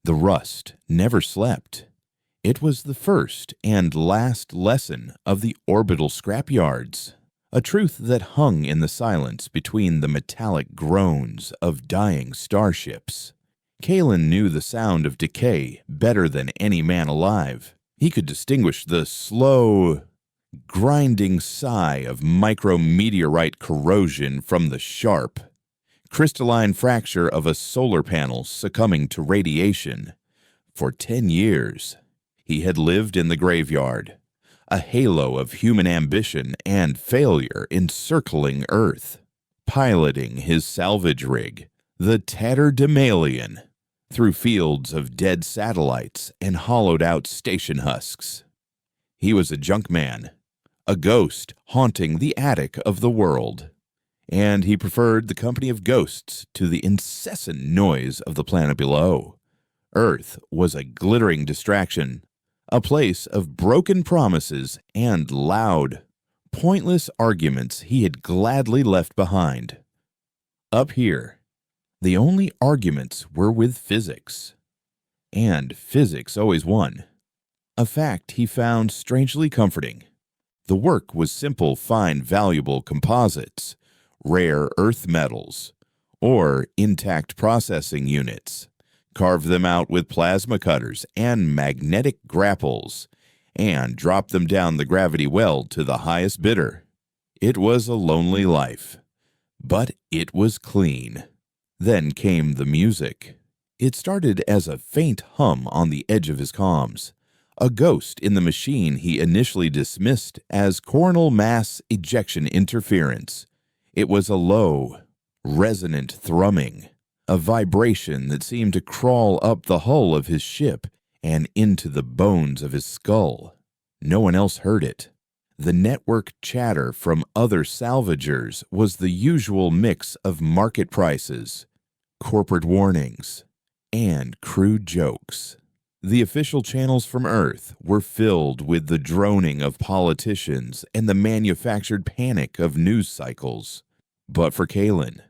The rust never slept. It was the first and last lesson of the orbital scrapyards, a truth that hung in the silence between the metallic groans of dying starships. Kalen knew the sound of decay better than any man alive. He could distinguish the slow, grinding sigh of micrometeorite corrosion from the sharp, crystalline fracture of a solar panel succumbing to radiation. For 10 years, he had lived in the graveyard, a halo of human ambition and failure encircling Earth, piloting his salvage rig, the Tatterdemalion, through fields of dead satellites and hollowed-out station husks. He was a junk man, a ghost haunting the attic of the world, and he preferred the company of ghosts to the incessant noise of the planet below. Earth was a glittering distraction, a place of broken promises and loud, pointless arguments he had gladly left behind. Up here, the only arguments were with physics, and physics always won, a fact he found strangely comforting. The work was simple, fine, valuable composites, rare earth metals, or intact processing units. Carve them out with plasma cutters and magnetic grapples, and drop them down the gravity well to the highest bidder. It was a lonely life, but it was clean. Then came the music. It started as a faint hum on the edge of his comms, a ghost in the machine he initially dismissed as coronal mass ejection interference. It was a low, resonant thrumming, a vibration that seemed to crawl up the hull of his ship and into the bones of his skull. No one else heard it. The network chatter from other salvagers was the usual mix of market prices, corporate warnings, and crude jokes. The official channels from Earth were filled with the droning of politicians and the manufactured panic of news cycles. But for Kalen,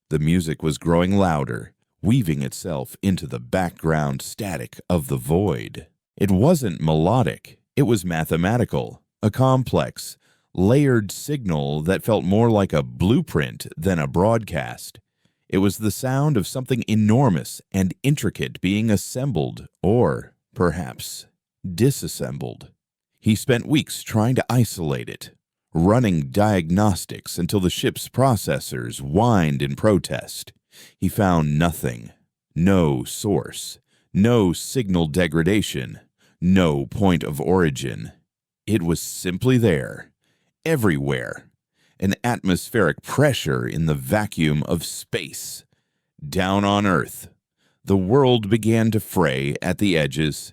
the music was growing louder, weaving itself into the background static of the void. It wasn't melodic, it was mathematical, a complex, layered signal that felt more like a blueprint than a broadcast. It was the sound of something enormous and intricate being assembled, or perhaps disassembled. He spent weeks trying to isolate it, running diagnostics until the ship's processors whined in protest. He found nothing, no source, no signal degradation, no point of origin. It was simply there, everywhere, an atmospheric pressure in the vacuum of space. Down on Earth, the world began to fray at the edges.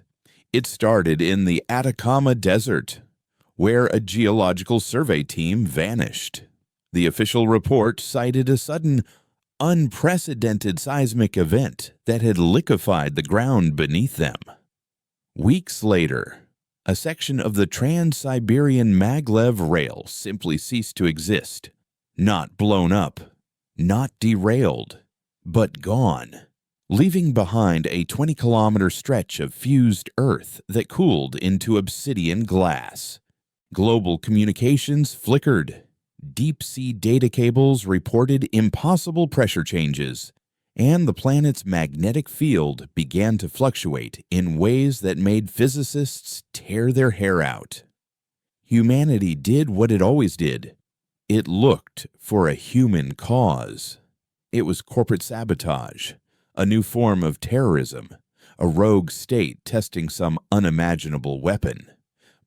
It started in the Atacama Desert, where a geological survey team vanished. The official report cited a sudden, unprecedented seismic event that had liquefied the ground beneath them. Weeks later, a section of the Trans-Siberian Maglev Rail simply ceased to exist, not blown up, not derailed, but gone, leaving behind a 20-kilometer stretch of fused earth that cooled into obsidian glass. Global communications flickered. Deep-sea data cables reported impossible pressure changes, and the planet's magnetic field began to fluctuate in ways that made physicists tear their hair out. Humanity did what it always did. It looked for a human cause. It was corporate sabotage, a new form of terrorism, a rogue state testing some unimaginable weapon.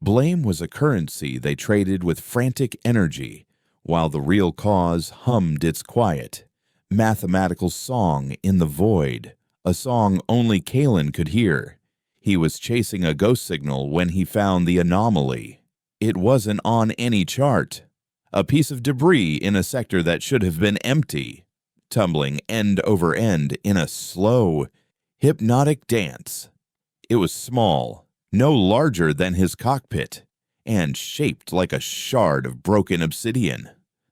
Blame was a currency they traded with frantic energy, while the real cause hummed its quiet, mathematical song in the void, a song only Kalen could hear. He was chasing a ghost signal when he found the anomaly. It wasn't on any chart. A piece of debris in a sector that should have been empty, tumbling end over end in a slow, hypnotic dance. It was small, no larger than his cockpit, and shaped like a shard of broken obsidian.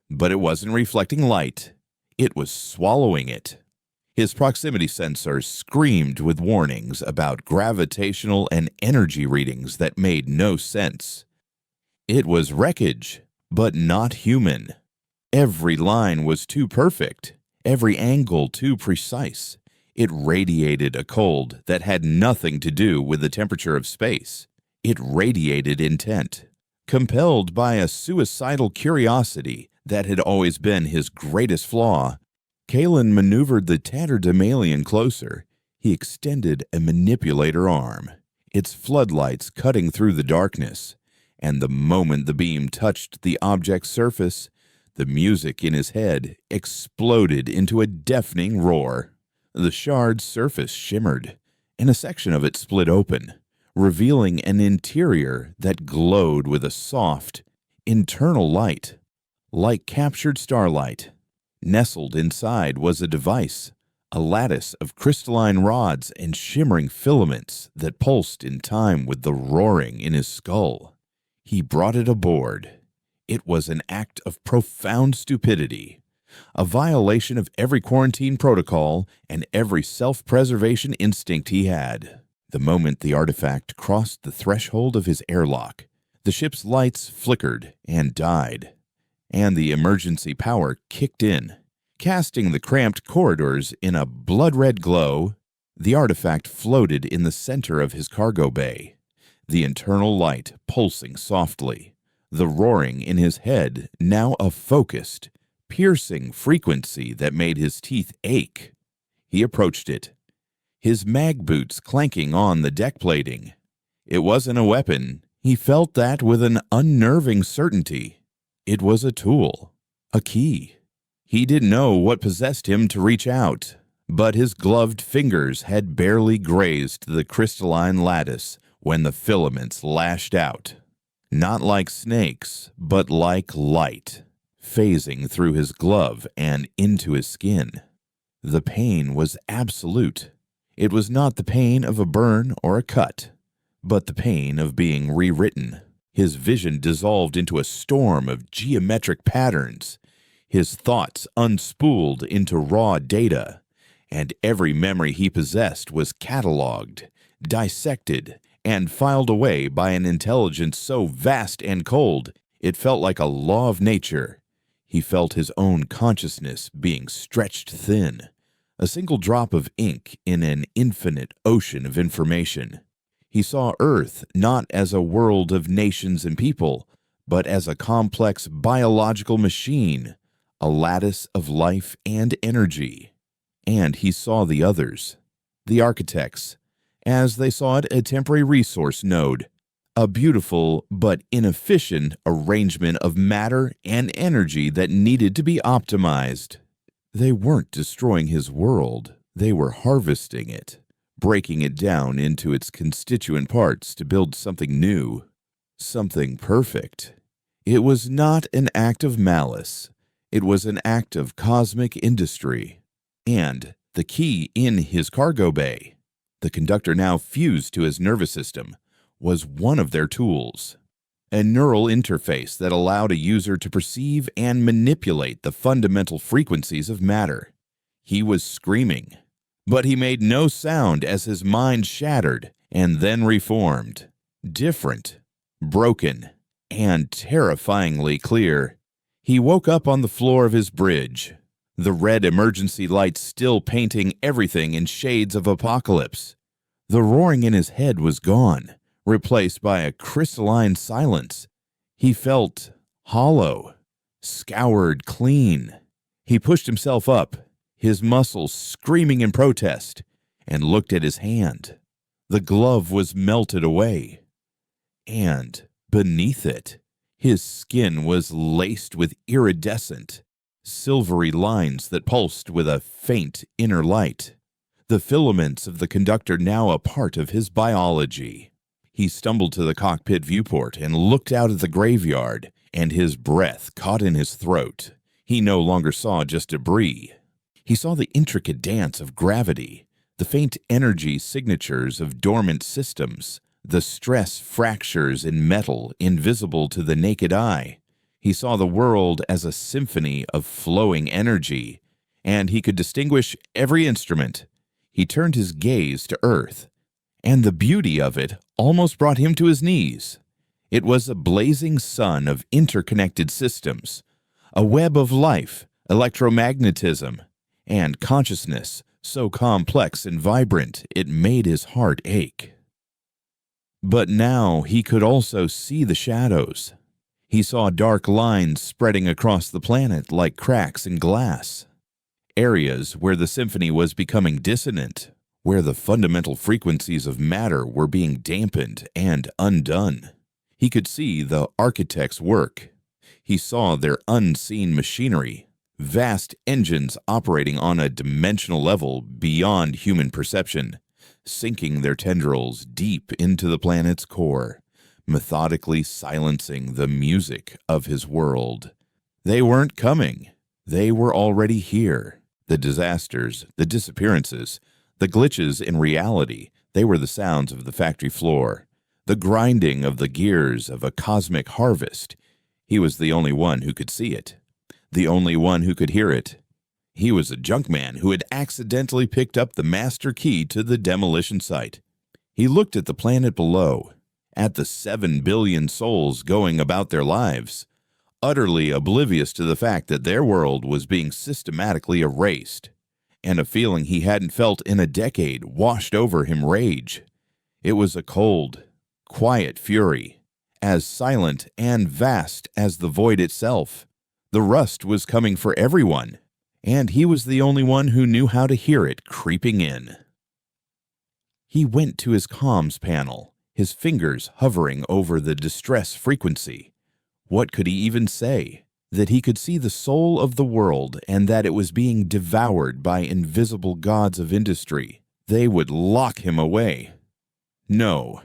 But it wasn't reflecting light. It was swallowing it. His proximity sensor screamed with warnings about gravitational and energy readings that made no sense. It was wreckage, but not human. Every line was too perfect, every angle too precise. It radiated a cold that had nothing to do with the temperature of space. It radiated intent, compelled by a suicidal curiosity that had always been his greatest flaw. Kalen maneuvered the tatterdemalion closer. He extended a manipulator arm, its floodlights cutting through the darkness, and the moment the beam touched the object's surface, the music in his head exploded into a deafening roar. The shard's surface shimmered, and a section of it split open, revealing an interior that glowed with a soft, internal light, like captured starlight. Nestled inside was a device, a lattice of crystalline rods and shimmering filaments that pulsed in time with the roaring in his skull. He brought it aboard. It was an act of profound stupidity, a violation of every quarantine protocol and every self-preservation instinct he had. The moment the artifact crossed the threshold of his airlock, the ship's lights flickered and died, and the emergency power kicked in, casting the cramped corridors in a blood-red glow. The artifact floated in the center of his cargo bay, the internal light pulsing softly, the roaring in his head now a focused, piercing frequency that made his teeth ache. He approached it, his mag boots clanking on the deck plating. It wasn't a weapon. He felt that with an unnerving certainty. It was a tool, a key. He didn't know what possessed him to reach out, but his gloved fingers had barely grazed the crystalline lattice when the filaments lashed out. Not like snakes, but like light, phasing through his glove and into his skin. The pain was absolute. It was not the pain of a burn or a cut, but the pain of being rewritten. His vision dissolved into a storm of geometric patterns. His thoughts unspooled into raw data, and every memory he possessed was cataloged, dissected, and filed away by an intelligence so vast and cold it felt like a law of nature. He felt his own consciousness being stretched thin, a single drop of ink in an infinite ocean of information. He saw Earth not as a world of nations and people, but as a complex biological machine, a lattice of life and energy. And he saw the others, the architects, as they saw it a temporary resource node, a beautiful but inefficient arrangement of matter and energy that needed to be optimized. They weren't destroying his world, they were harvesting it, breaking it down into its constituent parts to build something new, something perfect. It was not an act of malice. It was an act of cosmic industry. And the key in his cargo bay, the conductor now fused to his nervous system, was one of their tools. A neural interface that allowed a user to perceive and manipulate the fundamental frequencies of matter. He was screaming, but he made no sound as his mind shattered and then reformed, different, broken, and terrifyingly clear. He woke up on the floor of his bridge, the red emergency lights still painting everything in shades of apocalypse. The roaring in his head was gone, replaced by a crystalline silence. He felt hollow, scoured clean. He pushed himself up, his muscles screaming in protest, and looked at his hand. The glove was melted away. And beneath it, his skin was laced with iridescent, silvery lines that pulsed with a faint inner light. The filaments of the conductor now a part of his biology. He stumbled to the cockpit viewport and looked out at the graveyard, and his breath caught in his throat. He no longer saw just debris. He saw the intricate dance of gravity, the faint energy signatures of dormant systems, the stress fractures in metal invisible to the naked eye. He saw the world as a symphony of flowing energy, and he could distinguish every instrument. He turned his gaze to Earth, and the beauty of it almost brought him to his knees. It was a blazing sun of interconnected systems, a web of life, electromagnetism, and consciousness so complex and vibrant it made his heart ache. But now he could also see the shadows. He saw dark lines spreading across the planet like cracks in glass. Areas where the symphony was becoming dissonant, where the fundamental frequencies of matter were being dampened and undone. He could see the architects' work. He saw their unseen machinery, vast engines operating on a dimensional level beyond human perception, sinking their tendrils deep into the planet's core, methodically silencing the music of his world. They weren't coming. They were already here. The disasters, the disappearances, the glitches in reality, they were the sounds of the factory floor, the grinding of the gears of a cosmic harvest. He was the only one who could see it, the only one who could hear it. He was a junkman who had accidentally picked up the master key to the demolition site. He looked at the planet below, at the 7 billion souls going about their lives, utterly oblivious to the fact that their world was being systematically erased, and a feeling he hadn't felt in a decade washed over him rage. It was a cold, quiet fury, as silent and vast as the void itself. The rust was coming for everyone, and he was the only one who knew how to hear it creeping in. He went to his comms panel, his fingers hovering over the distress frequency. What could he even say? That he could see the soul of the world and that it was being devoured by invisible gods of industry. They would lock him away. No,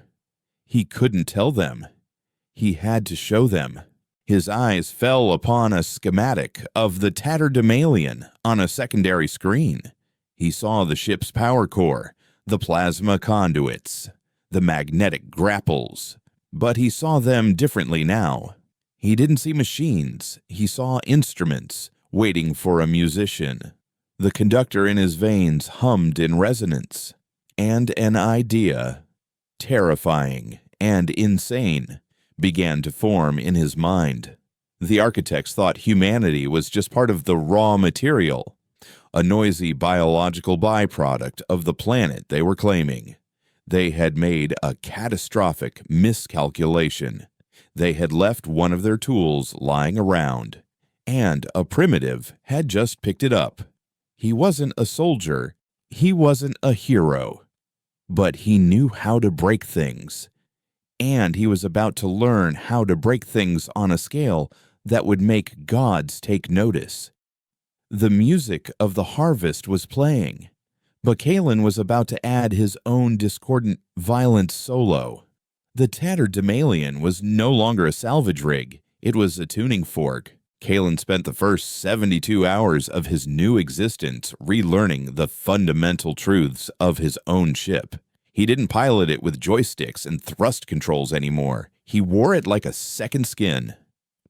he couldn't tell them. He had to show them. His eyes fell upon a schematic of the tatterdemalion on a secondary screen. He saw the ship's power core, the plasma conduits, the magnetic grapples, but he saw them differently now. He didn't see machines. He saw instruments waiting for a musician. The conductor in his veins hummed in resonance, and an idea, terrifying and insane, began to form in his mind. The architects thought humanity was just part of the raw material, a noisy biological byproduct of the planet they were claiming. They had made a catastrophic miscalculation. They had left one of their tools lying around, and a primitive had just picked it up. He wasn't a soldier. He wasn't a hero. But he knew how to break things. And he was about to learn how to break things on a scale that would make gods take notice. The music of the harvest was playing, but Kalen was about to add his own discordant, violent solo. The tatterdemalion was no longer a salvage rig. It was a tuning fork. Kalen spent the first 72 hours of his new existence relearning the fundamental truths of his own ship. He didn't pilot it with joysticks and thrust controls anymore. He wore it like a second skin.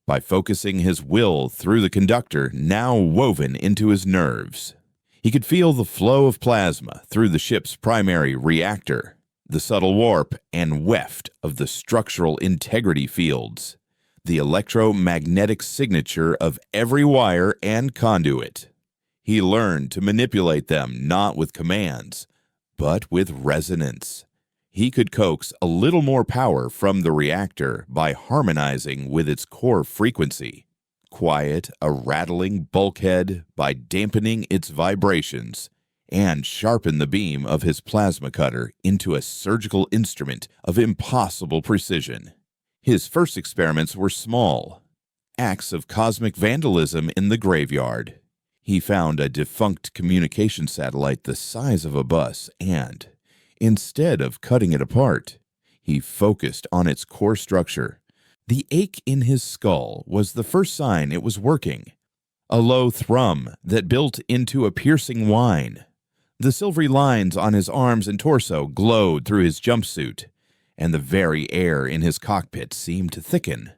By focusing his will through the conductor now woven into his nerves, he could feel the flow of plasma through the ship's primary reactor, the subtle warp and weft of the structural integrity fields, the electromagnetic signature of every wire and conduit. He learned to manipulate them not with commands, but with resonance. He could coax a little more power from the reactor by harmonizing with its core frequency, quiet a rattling bulkhead by dampening its vibrations, and sharpen the beam of his plasma cutter into a surgical instrument of impossible precision. His first experiments were small, acts of cosmic vandalism in the graveyard. He found a defunct communication satellite the size of a bus and, instead of cutting it apart, he focused on its core structure. The ache in his skull was the first sign it was working, a low thrum that built into a piercing whine. The silvery lines on his arms and torso glowed through his jumpsuit, and the very air in his cockpit seemed to thicken.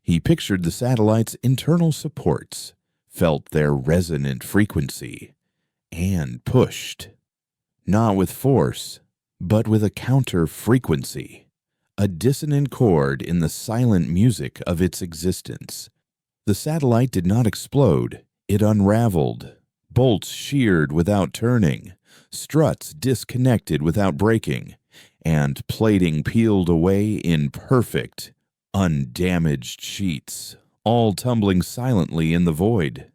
He pictured the satellite's internal supports, felt their resonant frequency, and pushed. Not with force, but with a counter-frequency, a dissonant chord in the silent music of its existence. The satellite did not explode, it unraveled. Bolts sheared without turning, struts disconnected without breaking, and plating peeled away in perfect, undamaged sheets, all tumbling silently in the void.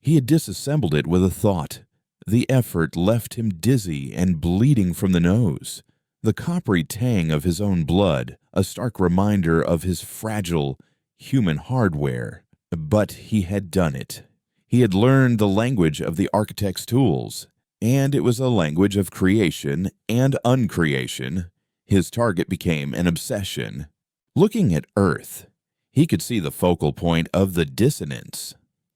He had disassembled it with a thought. The effort left him dizzy and bleeding from the nose. The coppery tang of his own blood, a stark reminder of his fragile, human hardware. But he had done it. He had learned the language of the architect's tools, and it was a language of creation and uncreation. His target became an obsession. Looking at Earth, he could see the focal point of the dissonance,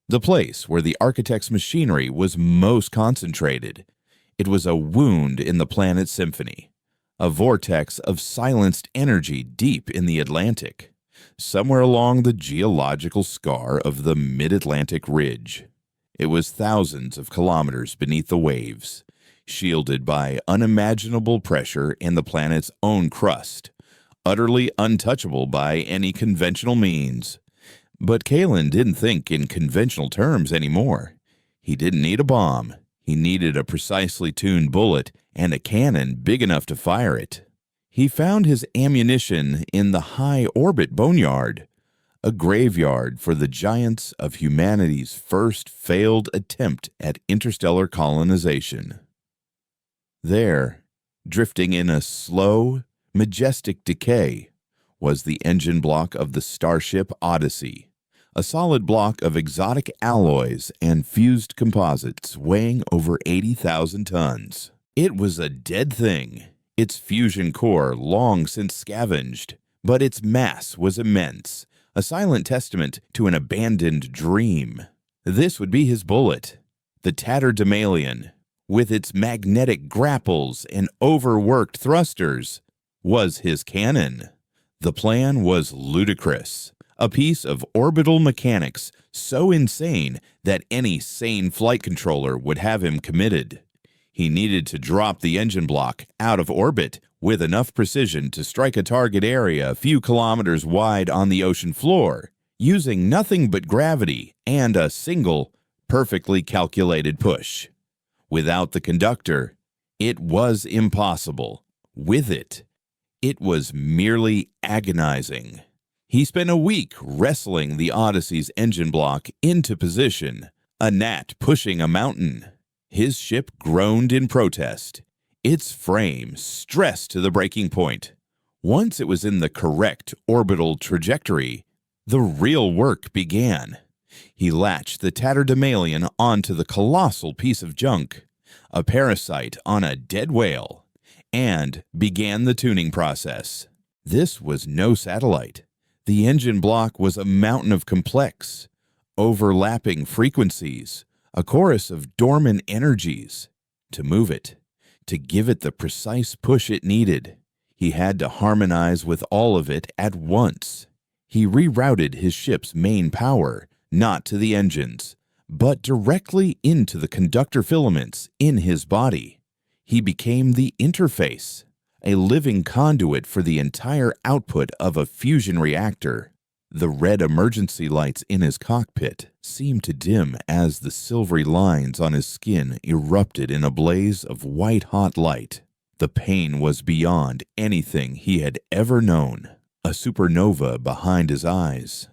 the place where the architect's machinery was most concentrated. It was a wound in the planet's symphony, a vortex of silenced energy deep in the Atlantic, somewhere along the geological scar of the mid-Atlantic ridge. It was thousands of kilometers beneath the waves, shielded by unimaginable pressure in the planet's own crust, utterly untouchable by any conventional means. But Kalen didn't think in conventional terms anymore. He didn't need a bomb. He needed a precisely tuned bullet and a cannon big enough to fire it. He found his ammunition in the high-orbit boneyard, a graveyard for the giants of humanity's first failed attempt at interstellar colonization. There, drifting in a slow, majestic decay, was the engine block of the starship Odyssey, a solid block of exotic alloys and fused composites weighing over 80,000 tons. It was a dead thing, its fusion core long since scavenged, but its mass was immense, a silent testament to an abandoned dream. This would be his bullet, the tatterdemalion, with its magnetic grapples and overworked thrusters, was his cannon. The plan was ludicrous, a piece of orbital mechanics so insane that any sane flight controller would have him committed. He needed to drop the engine block out of orbit with enough precision to strike a target area a few kilometers wide on the ocean floor, using nothing but gravity and a single, perfectly calculated push. Without the conductor, it was impossible. With it, it was merely agonizing. He spent a week wrestling the Odyssey's engine block into position, a gnat pushing a mountain. His ship groaned in protest, its frame stressed to the breaking point. Once it was in the correct orbital trajectory, the real work began. He latched the tatterdemalion onto the colossal piece of junk, a parasite on a dead whale, and began the tuning process. This was no satellite. The engine block was a mountain of complex, overlapping frequencies, a chorus of dormant energies. To move it, to give it the precise push it needed, he had to harmonize with all of it at once. He rerouted his ship's main power, not to the engines, but directly into the conductor filaments in his body. He became the interface, a living conduit for the entire output of a fusion reactor. The red emergency lights in his cockpit seemed to dim as the silvery lines on his skin erupted in a blaze of white-hot light. The pain was beyond anything he had ever known, a supernova behind his eyes.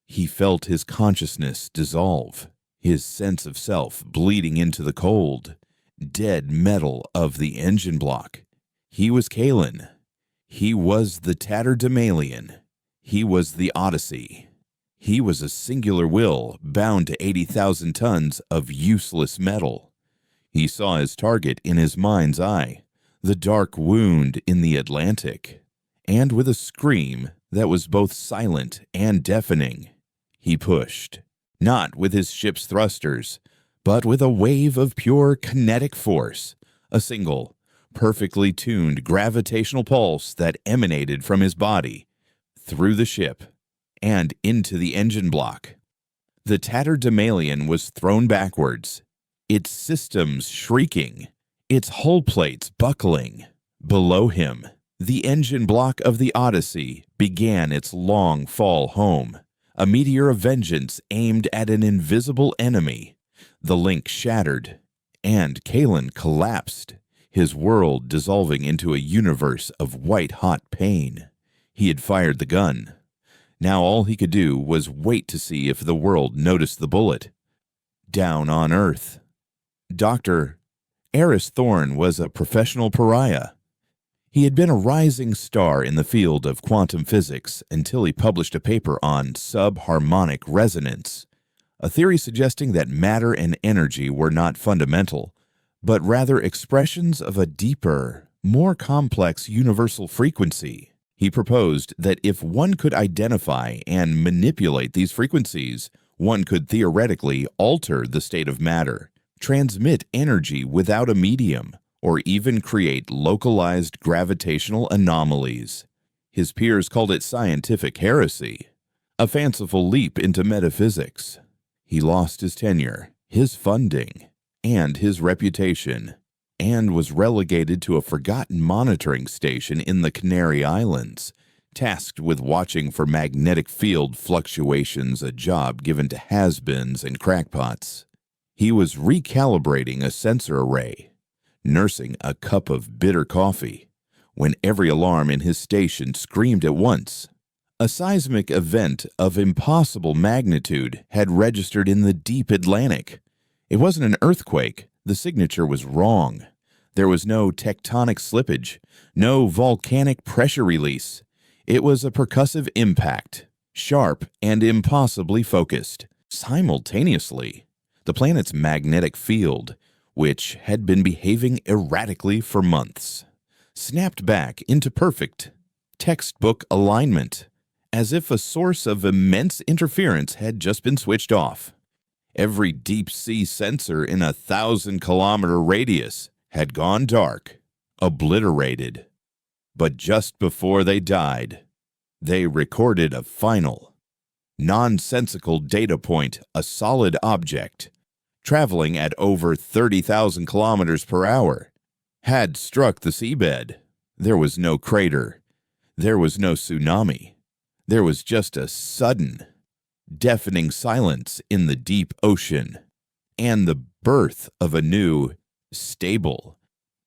He felt his consciousness dissolve, his sense of self bleeding into the cold, dead metal of the engine block. He was Kalen. He was the tatterdemalion. He was the Odyssey. He was a singular will bound to 80,000 tons of useless metal. He saw his target in his mind's eye, the dark wound in the Atlantic. And with a scream that was both silent and deafening, he pushed, not with his ship's thrusters, but with a wave of pure kinetic force, a single, perfectly tuned gravitational pulse that emanated from his body, through the ship, and into the engine block. The tatterdemalion was thrown backwards, its systems shrieking, its hull plates buckling. Below him, the engine block of the Odyssey began its long fall home, a meteor of vengeance aimed at an invisible enemy. The link shattered, and Kalen collapsed, his world dissolving into a universe of white-hot pain. He had fired the gun. Now all he could do was wait to see if the world noticed the bullet. Down on Earth, Dr. Eris Thorne was a professional pariah. He had been a rising star in the field of quantum physics until he published a paper on subharmonic resonance, a theory suggesting that matter and energy were not fundamental, but rather expressions of a deeper, more complex universal frequency. He proposed that if one could identify and manipulate these frequencies, one could theoretically alter the state of matter, transmit energy without a medium, or even create localized gravitational anomalies. His peers called it scientific heresy, a fanciful leap into metaphysics. He lost his tenure, his funding, and his reputation, and was relegated to a forgotten monitoring station in the Canary Islands, tasked with watching for magnetic field fluctuations, a job given to has-beens and crackpots. He was recalibrating a sensor array, nursing a cup of bitter coffee, when every alarm in his station screamed at once. A seismic event of impossible magnitude had registered in the deep Atlantic. It wasn't an earthquake. The signature was wrong. There was no tectonic slippage, no volcanic pressure release. It was a percussive impact, sharp and impossibly focused. Simultaneously, the planet's magnetic field, which had been behaving erratically for months, snapped back into perfect, textbook alignment, as if a source of immense interference had just been switched off. Every deep-sea sensor in a 1,000-kilometer radius had gone dark, obliterated. But just before they died, they recorded a final, nonsensical data point, a solid object, traveling at over 30,000 kilometers per hour, had struck the seabed. There was no crater. There was no tsunami. There was just a sudden, deafening silence in the deep ocean, and the birth of a new, stable,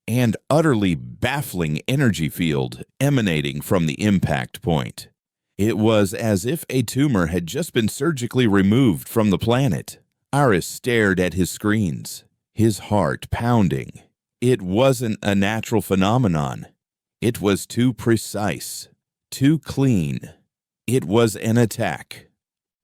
and utterly baffling energy field emanating from the impact point. It was as if a tumor had just been surgically removed from the planet. Aris stared at his screens, his heart pounding. It wasn't a natural phenomenon. It was too precise, too clean. It was an attack.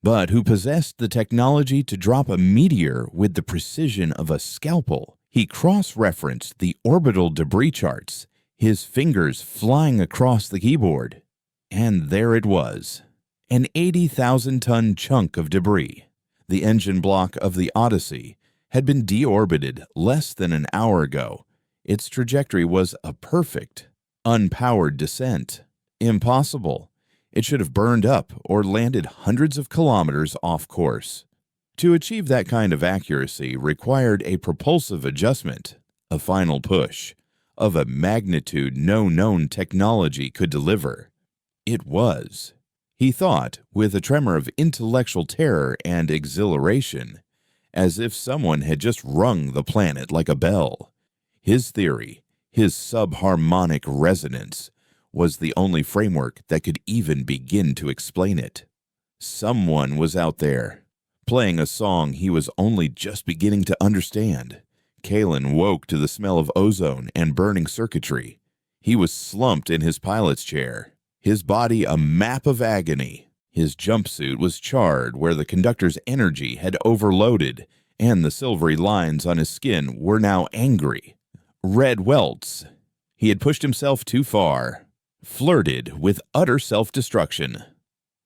But who possessed the technology to drop a meteor with the precision of a scalpel? He cross-referenced the orbital debris charts, his fingers flying across the keyboard. And there it was, an 80,000-ton chunk of debris. The engine block of the Odyssey had been deorbited less than an hour ago. Its trajectory was a perfect, unpowered descent. Impossible. It should have burned up or landed hundreds of kilometers off course. To achieve that kind of accuracy required a propulsive adjustment, a final push, of a magnitude no known technology could deliver. It was, he thought, with a tremor of intellectual terror and exhilaration, as if someone had just rung the planet like a bell. His theory, his subharmonic resonance, was the only framework that could even begin to explain it. Someone was out there, playing a song he was only just beginning to understand. Kalen woke to the smell of ozone and burning circuitry. He was slumped in his pilot's chair, his body a map of agony. His jumpsuit was charred where the conductor's energy had overloaded, and the silvery lines on his skin were now angry. Red welts. He had pushed himself too far, flirted with utter self-destruction.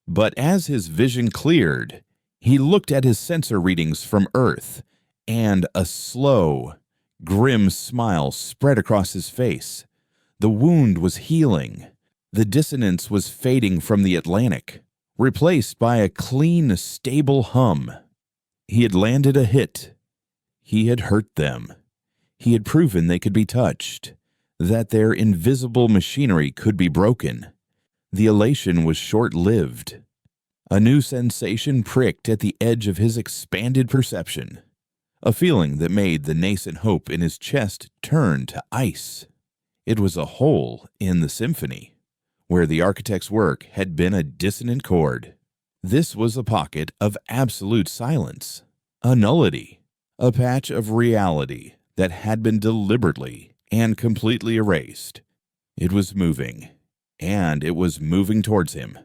But as his vision cleared, he looked at his sensor readings from Earth, and a slow, grim smile spread across his face. The wound was healing. The dissonance was fading from the Atlantic, replaced by a clean, stable hum. He had landed a hit. He had hurt them. He had proven they could be touched, that their invisible machinery could be broken. The elation was short-lived. A new sensation pricked at the edge of his expanded perception, a feeling that made the nascent hope in his chest turn to ice. It was a hole in the symphony, where the architect's work had been a dissonant chord. This was a pocket of absolute silence, a nullity, a patch of reality that had been deliberately and completely erased. It was moving, and it was moving towards him.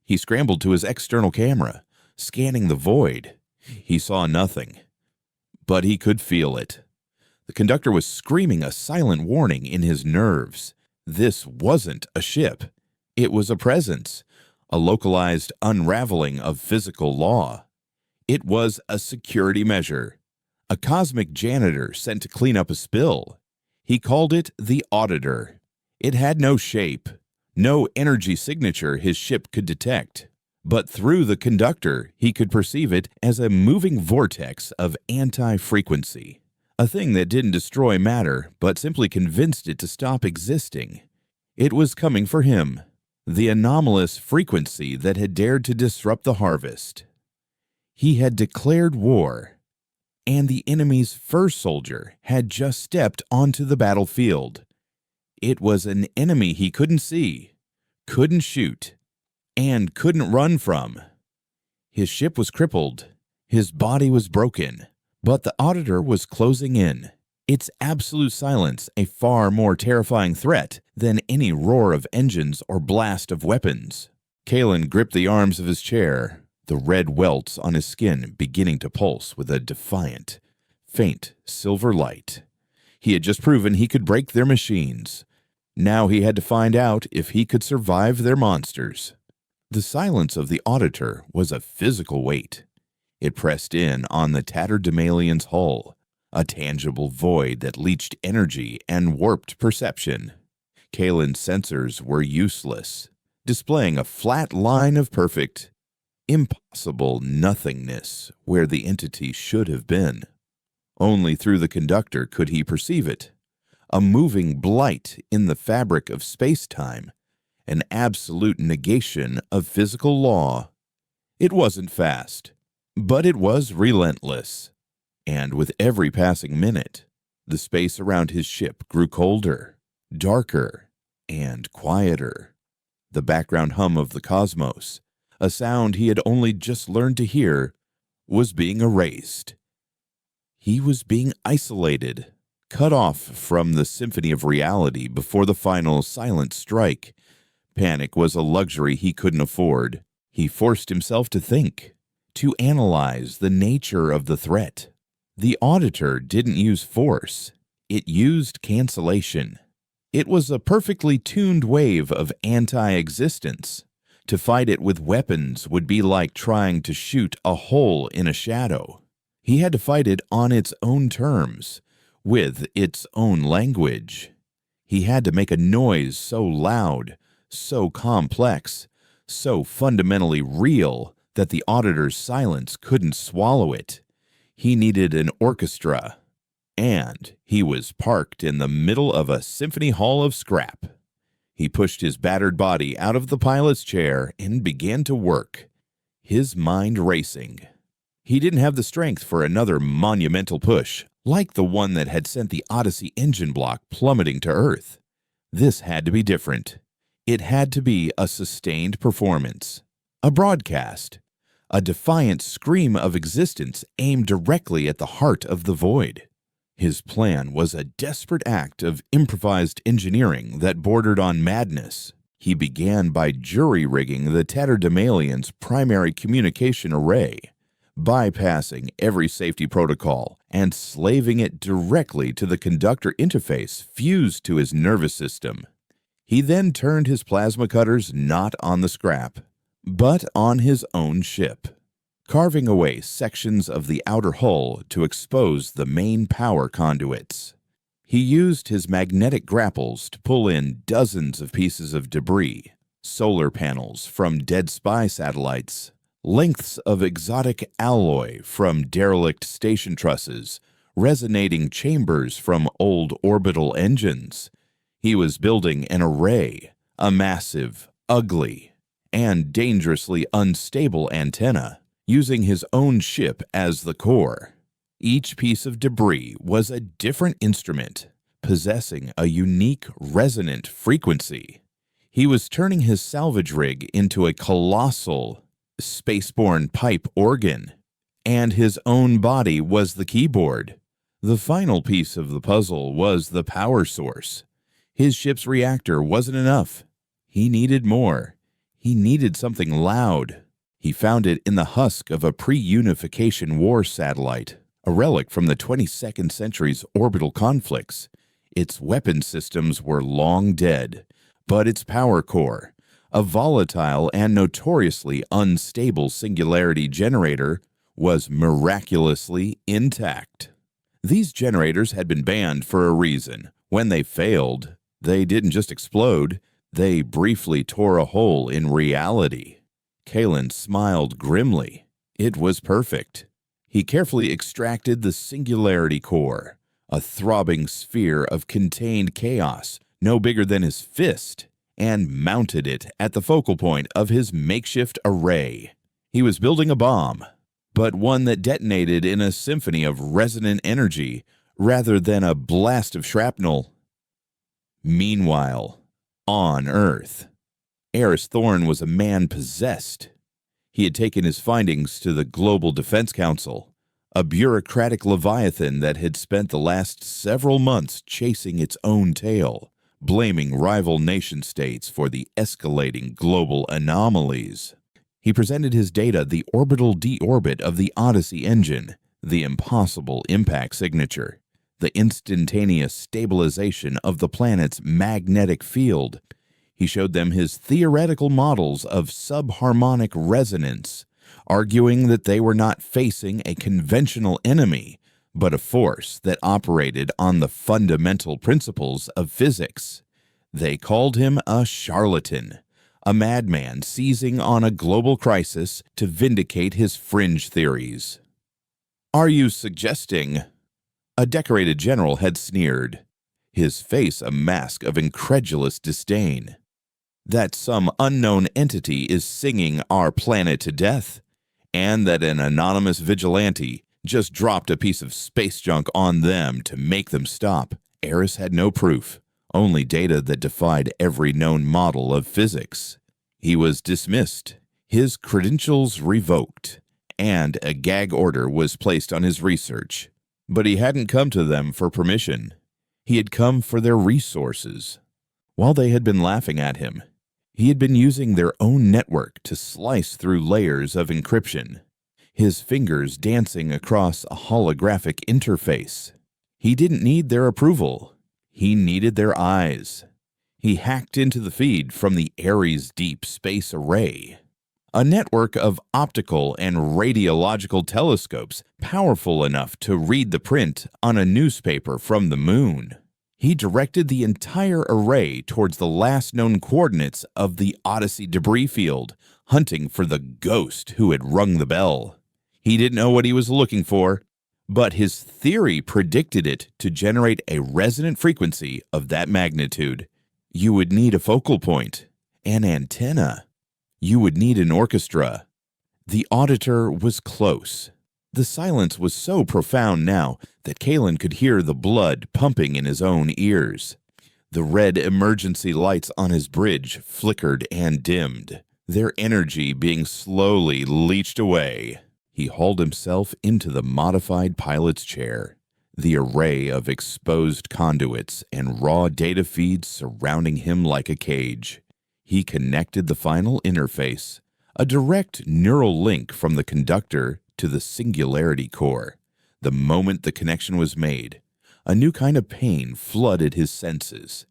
He scrambled to his external camera, scanning the void. He saw nothing, but he could feel it. The conductor was screaming a silent warning in his nerves. This wasn't a ship. It was a presence, a localized unraveling of physical law. It was a security measure, a cosmic janitor sent to clean up a spill. He called it the Auditor. It had no shape, no energy signature his ship could detect, but through the conductor he could perceive it as a moving vortex of anti-frequency, a thing that didn't destroy matter but simply convinced it to stop existing. It was coming for him, the anomalous frequency that had dared to disrupt the harvest. He had declared war, and the enemy's first soldier had just stepped onto the battlefield. It was an enemy he couldn't see, couldn't shoot, and couldn't run from. His ship was crippled, his body was broken, but the Auditor was closing in, its absolute silence a far more terrifying threat than any roar of engines or blast of weapons. Kalen gripped the arms of his chair, the red welts on his skin beginning to pulse with a defiant, faint silver light. He had just proven he could break their machines. Now he had to find out if he could survive their monsters. The silence of the Auditor was a physical weight. It pressed in on the tattered Damalian's hull, a tangible void that leached energy and warped perception. Kalen's sensors were useless, displaying a flat line of perfect, impossible nothingness where the entity should have been. Only through the conductor could he perceive it, a moving blight in the fabric of space-time, an absolute negation of physical law. It wasn't fast, but it was relentless, and with every passing minute, the space around his ship grew colder, darker, and quieter. The background hum of the cosmos, a sound he had only just learned to hear, was being erased. He was being isolated, cut off from the symphony of reality before the final silent strike. Panic was a luxury he couldn't afford. He forced himself to think, to analyze the nature of the threat. The Auditor didn't use force. It used cancellation. It was a perfectly tuned wave of anti-existence. To fight it with weapons would be like trying to shoot a hole in a shadow. He had to fight it on its own terms, with its own language. He had to make a noise so loud, so complex, so fundamentally real that the Auditor's silence couldn't swallow it. He needed an orchestra, and he was parked in the middle of a symphony hall of scrap. He pushed his battered body out of the pilot's chair and began to work, his mind racing. He didn't have the strength for another monumental push, like the one that had sent the Odyssey engine block plummeting to Earth. This had to be different. It had to be a sustained performance, a broadcast, a defiant scream of existence aimed directly at the heart of the void. His plan was a desperate act of improvised engineering that bordered on madness. He began by jury-rigging the Tatterdemalian's primary communication array, bypassing every safety protocol and slaving it directly to the conductor interface fused to his nervous system. He then turned his plasma cutters not on the scrap, but on his own ship, carving away sections of the outer hull to expose the main power conduits. He used his magnetic grapples to pull in dozens of pieces of debris, solar panels from dead spy satellites, lengths of exotic alloy from derelict station trusses, resonating chambers from old orbital engines. He was building an array, a massive, ugly, and dangerously unstable antenna, using his own ship as the core. Each piece of debris was a different instrument, possessing a unique resonant frequency. He was turning his salvage rig into a colossal, spaceborne pipe organ, and his own body was the keyboard. The final piece of the puzzle was the power source. His ship's reactor wasn't enough. He needed more. He needed something loud. He found it in the husk of a pre-unification war satellite, a relic from the 22nd century's orbital conflicts. Its weapon systems were long dead, but its power core, a volatile and notoriously unstable singularity generator, was miraculously intact. These generators had been banned for a reason. When they failed, they didn't just explode, they briefly tore a hole in reality. Kalen smiled grimly. It was perfect. He carefully extracted the singularity core, a throbbing sphere of contained chaos no bigger than his fist, and mounted it at the focal point of his makeshift array. He was building a bomb, but one that detonated in a symphony of resonant energy rather than a blast of shrapnel. Meanwhile, on Earth, Eris Thorne was a man possessed. He had taken his findings to the Global Defense Council, a bureaucratic leviathan that had spent the last several months chasing its own tail, blaming rival nation-states for the escalating global anomalies. He presented his data the orbital deorbit of the Odyssey engine, the impossible impact signature, the instantaneous stabilization of the planet's magnetic field. He showed them his theoretical models of subharmonic resonance, arguing that they were not facing a conventional enemy, but a force that operated on the fundamental principles of physics. They called him a charlatan, a madman seizing on a global crisis to vindicate his fringe theories. "Are you suggesting?" A decorated general had sneered, his face a mask of incredulous disdain. "That some unknown entity is singing our planet to death, and that an anonymous vigilante just dropped a piece of space junk on them to make them stop." Eris had no proof, only data that defied every known model of physics. He was dismissed, his credentials revoked, and a gag order was placed on his research. But he hadn't come to them for permission. He had come for their resources. While they had been laughing at him, he had been using their own network to slice through layers of encryption, his fingers dancing across a holographic interface. He didn't need their approval. He needed their eyes. He hacked into the feed from the Ares Deep Space Array, a network of optical and radiological telescopes powerful enough to read the print on a newspaper from the moon. He directed the entire array towards the last known coordinates of the Odyssey debris field, hunting for the ghost who had rung the bell. He didn't know what he was looking for, but his theory predicted it to generate a resonant frequency of that magnitude. You would need a focal point, an antenna. You would need an orchestra. The auditor was close. The silence was so profound now that Kalen could hear the blood pumping in his own ears. The red emergency lights on his bridge flickered and dimmed, their energy being slowly leached away. He hauled himself into the modified pilot's chair, the array of exposed conduits and raw data feeds surrounding him like a cage. He connected the final interface, a direct neural link from the conductor to the singularity core. The moment the connection was made, a new kind of pain flooded his senses.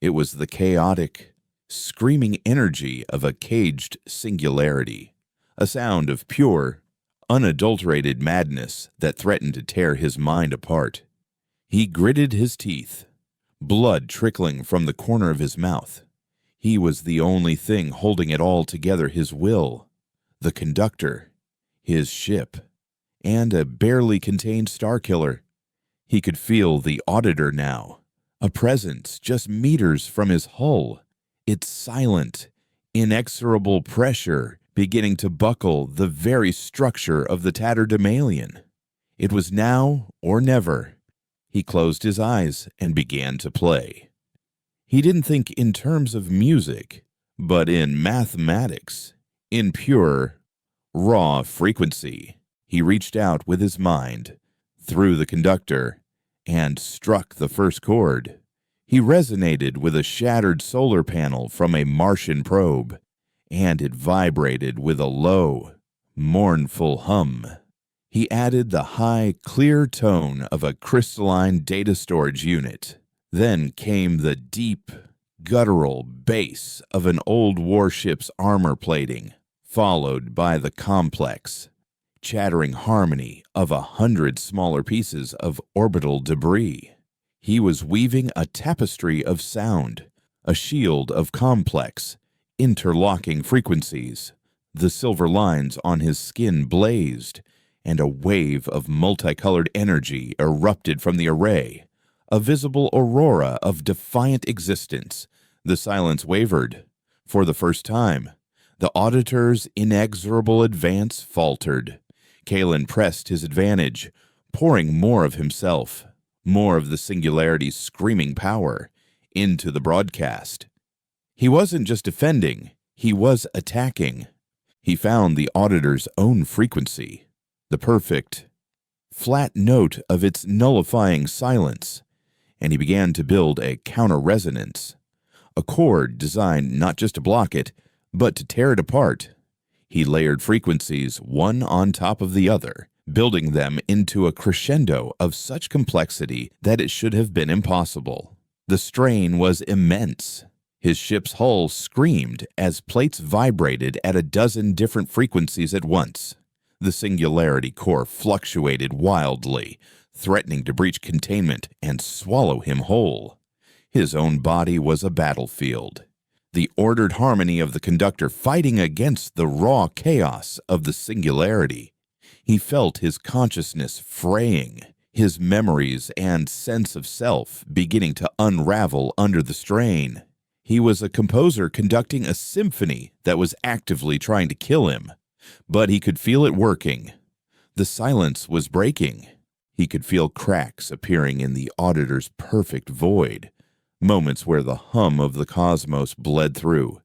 It was the chaotic, screaming energy of a caged singularity, a sound of pure, unadulterated madness that threatened to tear his mind apart. He gritted his teeth, blood trickling from the corner of his mouth. He was the only thing holding it all together, his will. the conductor, his ship, and a barely contained Starkiller. He could feel the Auditor now, a presence just meters from his hull, its silent, inexorable pressure beginning to buckle the very structure of the tatterdemalion. It was now or never. He closed his eyes and began to play. He didn't think in terms of music, but in mathematics, in pure, raw frequency. He reached out with his mind, through the conductor, and struck the first chord. He resonated with a shattered solar panel from a Martian probe, and it vibrated with a low, mournful hum. He added the high, clear tone of a crystalline data storage unit. Then came the deep, guttural bass of an old warship's armor plating, followed by the complex, chattering harmony of 100 smaller pieces of orbital debris. He was weaving a tapestry of sound, a shield of complex, interlocking frequencies. The silver lines on his skin blazed, and a wave of multicolored energy erupted from the array, a visible aurora of defiant existence. The silence wavered. For the first time, the Auditor's inexorable advance faltered. Kalen pressed his advantage, pouring more of himself, more of the Singularity's screaming power, into the broadcast. He wasn't just defending, he was attacking. He found the Auditor's own frequency, the perfect, flat note of its nullifying silence, and he began to build a counter-resonance, a chord designed not just to block it, but to tear it apart. He layered frequencies one on top of the other, building them into a crescendo of such complexity that it should have been impossible. The strain was immense. His ship's hull screamed as plates vibrated at a dozen different frequencies at once. The Singularity core fluctuated wildly, threatening to breach containment and swallow him whole. His own body was a battlefield, the ordered harmony of the conductor fighting against the raw chaos of the Singularity. He felt his consciousness fraying, his memories and sense of self beginning to unravel under the strain. He was a composer conducting a symphony that was actively trying to kill him, but he could feel it working. The silence was breaking. He could feel cracks appearing in the Auditor's perfect void, moments where the hum of the cosmos bled through.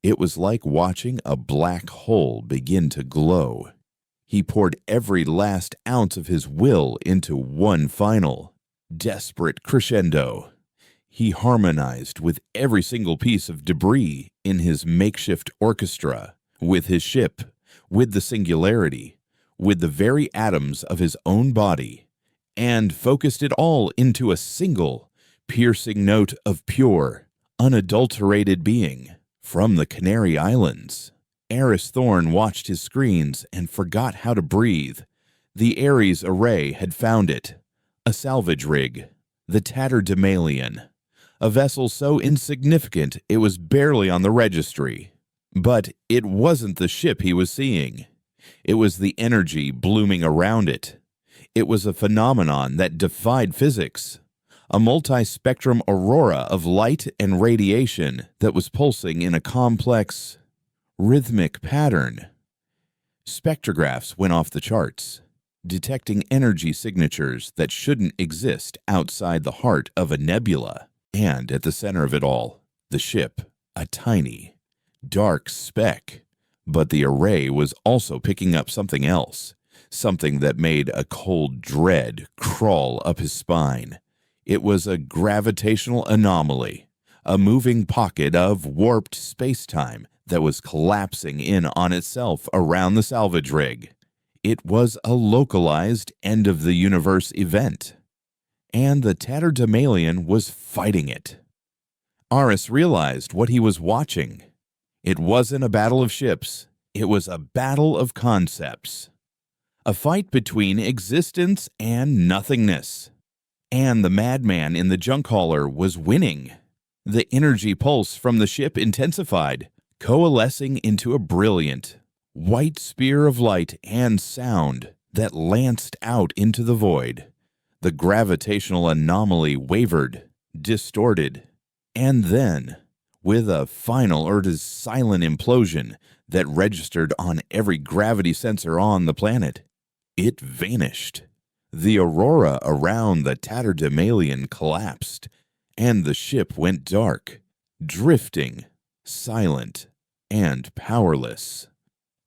It was like watching a black hole begin to glow. He poured every last ounce of his will into one final, desperate crescendo. He harmonized with every single piece of debris in his makeshift orchestra, with his ship, with the Singularity, with the very atoms of his own body, and focused it all into a single, piercing note of pure, unadulterated being. From the Canary Islands, Eris Thorne watched his screens and forgot how to breathe. The Ares array had found it. A salvage rig, the tatterdemalion, a vessel so insignificant it was barely on the registry. But it wasn't the ship he was seeing. It was the energy blooming around it. It was a phenomenon that defied physics, a multi-spectrum aurora of light and radiation that was pulsing in a complex, rhythmic pattern. Spectrographs went off the charts, detecting energy signatures that shouldn't exist outside the heart of a nebula. And at the center of it all, the ship, a tiny, dark speck. But the array was also picking up something else, something that made a cold dread crawl up his spine. It was a gravitational anomaly, a moving pocket of warped space-time that was collapsing in on itself around the salvage rig. It was a localized end-of-the-universe event, and the tatterdemalion was fighting it. Aris realized what he was watching. It wasn't a battle of ships, it was a battle of concepts. A fight between existence and nothingness. And the madman in the junk hauler was winning. The energy pulse from the ship intensified, coalescing into a brilliant, white spear of light and sound that lanced out into the void. The gravitational anomaly wavered, distorted, and then, with a final silent implosion that registered on every gravity sensor on the planet, it vanished. The aurora around the tatterdemalion collapsed, and the ship went dark, drifting, silent, and powerless.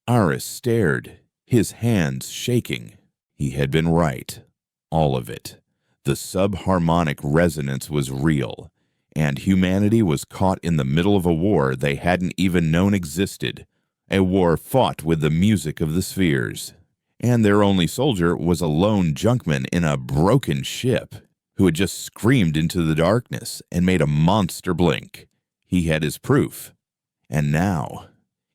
Aris stared, his hands shaking. He had been right. All of it. The subharmonic resonance was real, and humanity was caught in the middle of a war they hadn't even known existed, a war fought with the music of the spheres. And their only soldier was a lone junkman in a broken ship who had just screamed into the darkness and made a monster blink. He had his proof. And now,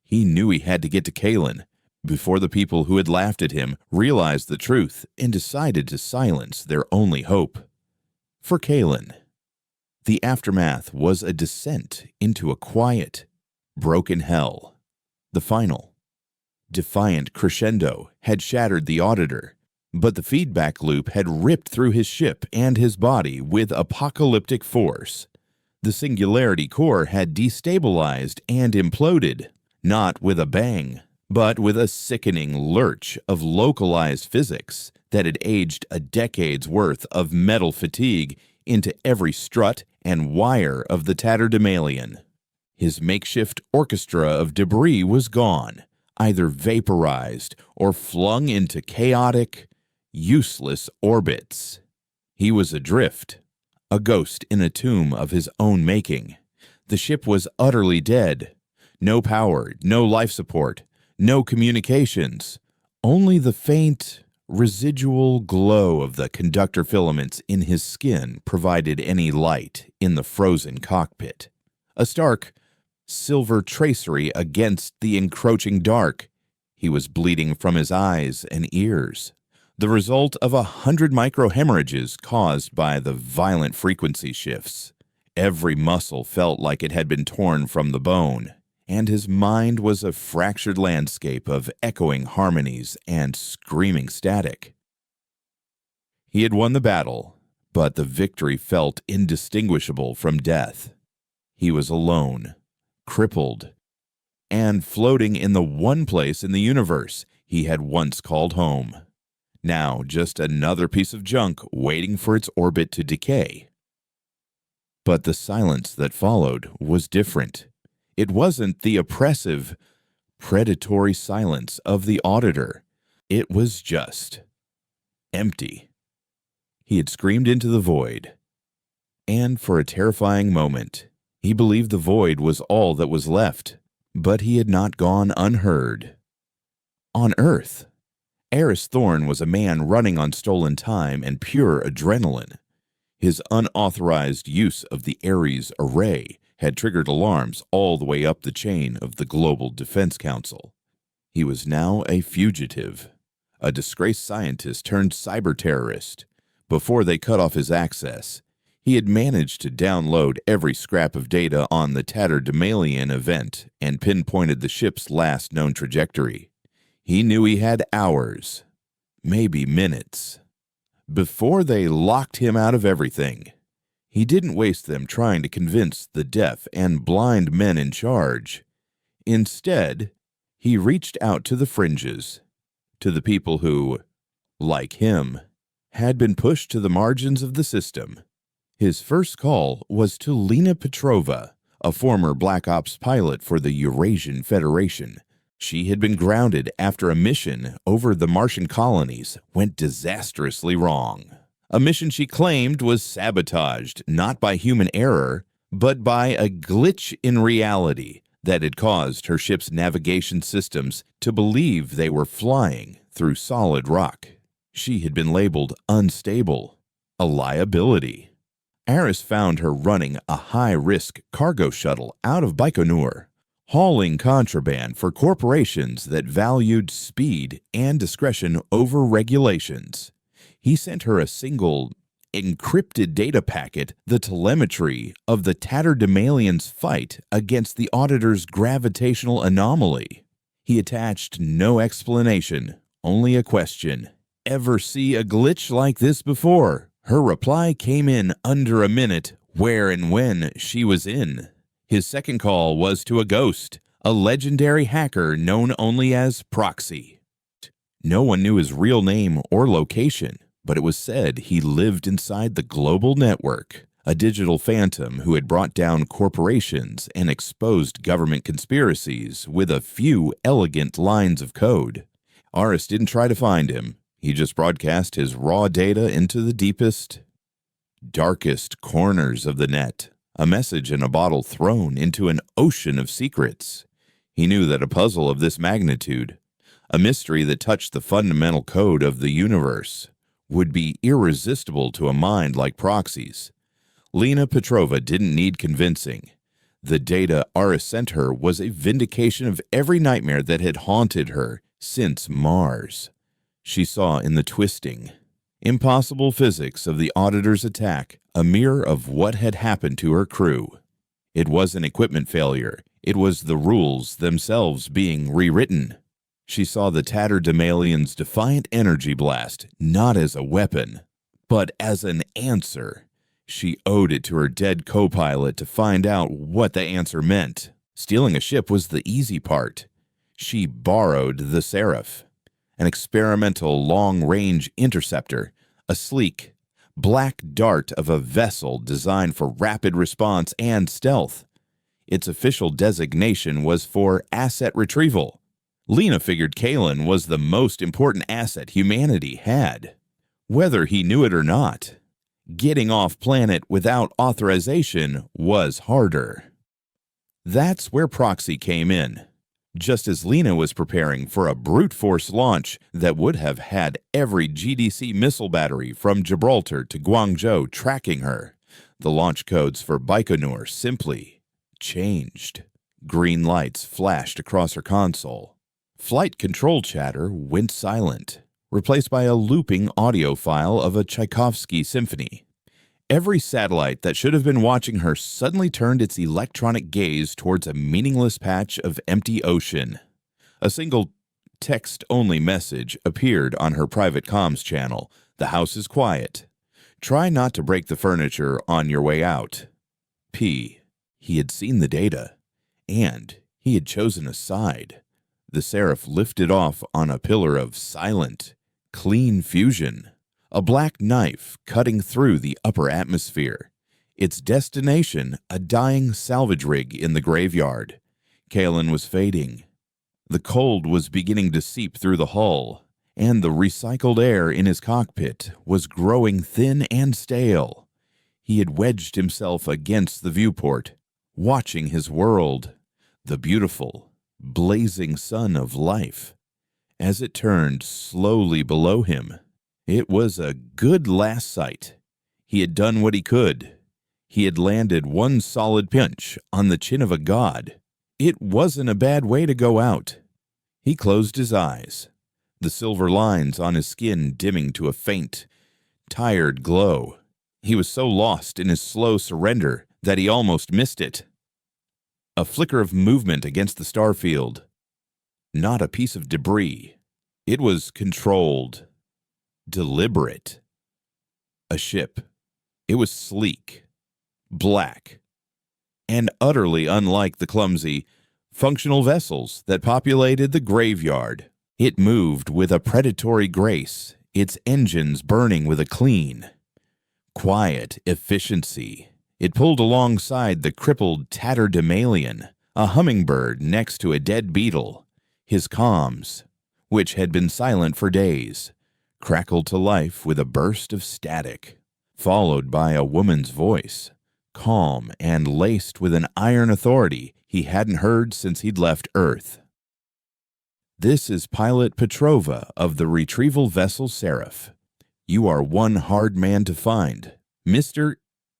he knew he had to get to Kalen before the people who had laughed at him realized the truth and decided to silence their only hope. For Kalen, the aftermath was a descent into a quiet, broken hell. The final, defiant crescendo had shattered the Auditor, but the feedback loop had ripped through his ship and his body with apocalyptic force. The Singularity Core had destabilized and imploded, not with a bang, but with a sickening lurch of localized physics that had aged a decade's worth of metal fatigue into every strut and wire of the tatterdemalion. His makeshift orchestra of debris was gone, either vaporized or flung into chaotic, useless orbits. He was adrift, a ghost in a tomb of his own making. The ship was utterly dead. No power, no life support, no communications, only the faint, residual glow of the conductor filaments in his skin provided any light in the frozen cockpit. A stark, silver tracery against the encroaching dark. He was bleeding from his eyes and ears, the result of 100 microhemorrhages caused by the violent frequency shifts. Every muscle felt like it had been torn from the bone, and his mind was a fractured landscape of echoing harmonies and screaming static. He had won the battle, but the victory felt indistinguishable from death. He was alone, crippled, and floating in the one place in the universe he had once called home. Now just another piece of junk waiting for its orbit to decay. But the silence that followed was different. It wasn't the oppressive, predatory silence of the Auditor. It was just empty. He had screamed into the void, and for a terrifying moment, he believed the void was all that was left, but he had not gone unheard. On Earth, Eris Thorne was a man running on stolen time and pure adrenaline. His unauthorized use of the Ares array had triggered alarms all the way up the chain of the Global Defense Council. He was now a fugitive, a disgraced scientist turned cyber-terrorist. Before they cut off his access, he had managed to download every scrap of data on the tatterdemalion event and pinpointed the ship's last known trajectory. He knew he had hours, maybe minutes, before they locked him out of everything. He didn't waste them trying to convince the deaf and blind men in charge. Instead, he reached out to the fringes, to the people who, like him, had been pushed to the margins of the system. His first call was to Lena Petrova, a former Black Ops pilot for the Eurasian Federation. She had been grounded after a mission over the Martian colonies went disastrously wrong. A mission she claimed was sabotaged not by human error, but by a glitch in reality that had caused her ship's navigation systems to believe they were flying through solid rock. She had been labeled unstable, a liability. Aris found her running a high-risk cargo shuttle out of Baikonur, hauling contraband for corporations that valued speed and discretion over regulations. He sent her a single, encrypted data packet, the telemetry of the tatterdemalions' fight against the Auditor's gravitational anomaly. He attached no explanation, only a question. Ever see a glitch like this before? Her reply came in under a minute, where and when she was in. His second call was to a ghost, a legendary hacker known only as Proxy. No one knew his real name or location, but it was said he lived inside the global network, a digital phantom who had brought down corporations and exposed government conspiracies with a few elegant lines of code. Aris didn't try to find him. He just broadcast his raw data into the deepest, darkest corners of the net, a message in a bottle thrown into an ocean of secrets. He knew that a puzzle of this magnitude, a mystery that touched the fundamental code of the universe, would be irresistible to a mind like Proxy's. Lena Petrova didn't need convincing. The data Aris sent her was a vindication of every nightmare that had haunted her since Mars. She saw in the twisting, impossible physics of the Auditor's attack a mirror of what had happened to her crew. It was an equipment failure. It was the rules themselves being rewritten. She saw the Tatterdemalian's defiant energy blast not as a weapon, but as an answer. She owed it to her dead co-pilot to find out what the answer meant. Stealing a ship was the easy part. She borrowed the Seraph, an experimental long-range interceptor, a sleek, black dart of a vessel designed for rapid response and stealth. Its official designation was for asset retrieval. Lena figured Kalen was the most important asset humanity had. Whether he knew it or not, getting off planet without authorization was harder. That's where Proxy came in. Just as Lena was preparing for a brute force launch that would have had every GDC missile battery from Gibraltar to Guangzhou tracking her, the launch codes for Baikonur simply changed. Green lights flashed across her console. Flight control chatter went silent, replaced by a looping audio file of a Tchaikovsky symphony. Every satellite that should have been watching her suddenly turned its electronic gaze towards a meaningless patch of empty ocean. A single text-only message appeared on her private comms channel. The house is quiet. Try not to break the furniture on your way out. P. He had seen the data, and he had chosen a side. The Seraph lifted off on a pillar of silent, clean fusion. A black knife cutting through the upper atmosphere. Its destination, a dying salvage rig in the graveyard. Kalen was fading. The cold was beginning to seep through the hull, and the recycled air in his cockpit was growing thin and stale. He had wedged himself against the viewport, watching his world, the beautiful, blazing sun of life, as it turned slowly below him. It was a good last sight. He had done what he could. He had landed one solid pinch on the chin of a god. It wasn't a bad way to go out. He closed his eyes, the silver lines on his skin dimming to a faint, tired glow. He was so lost in his slow surrender that he almost missed it. A flicker of movement against the starfield. Not a piece of debris. It was controlled. Deliberate. A ship. It was sleek, black, and utterly unlike the clumsy, functional vessels that populated the graveyard. It moved with a predatory grace, its engines burning with a clean, quiet efficiency. It pulled alongside the crippled Tatterdemalian, a hummingbird next to a dead beetle. His comms, which had been silent for days, crackled to life with a burst of static, followed by a woman's voice, calm and laced with an iron authority he hadn't heard since he'd left Earth. This is Pilot Petrova of the retrieval vessel Seraph. You are one hard man to find. Mr.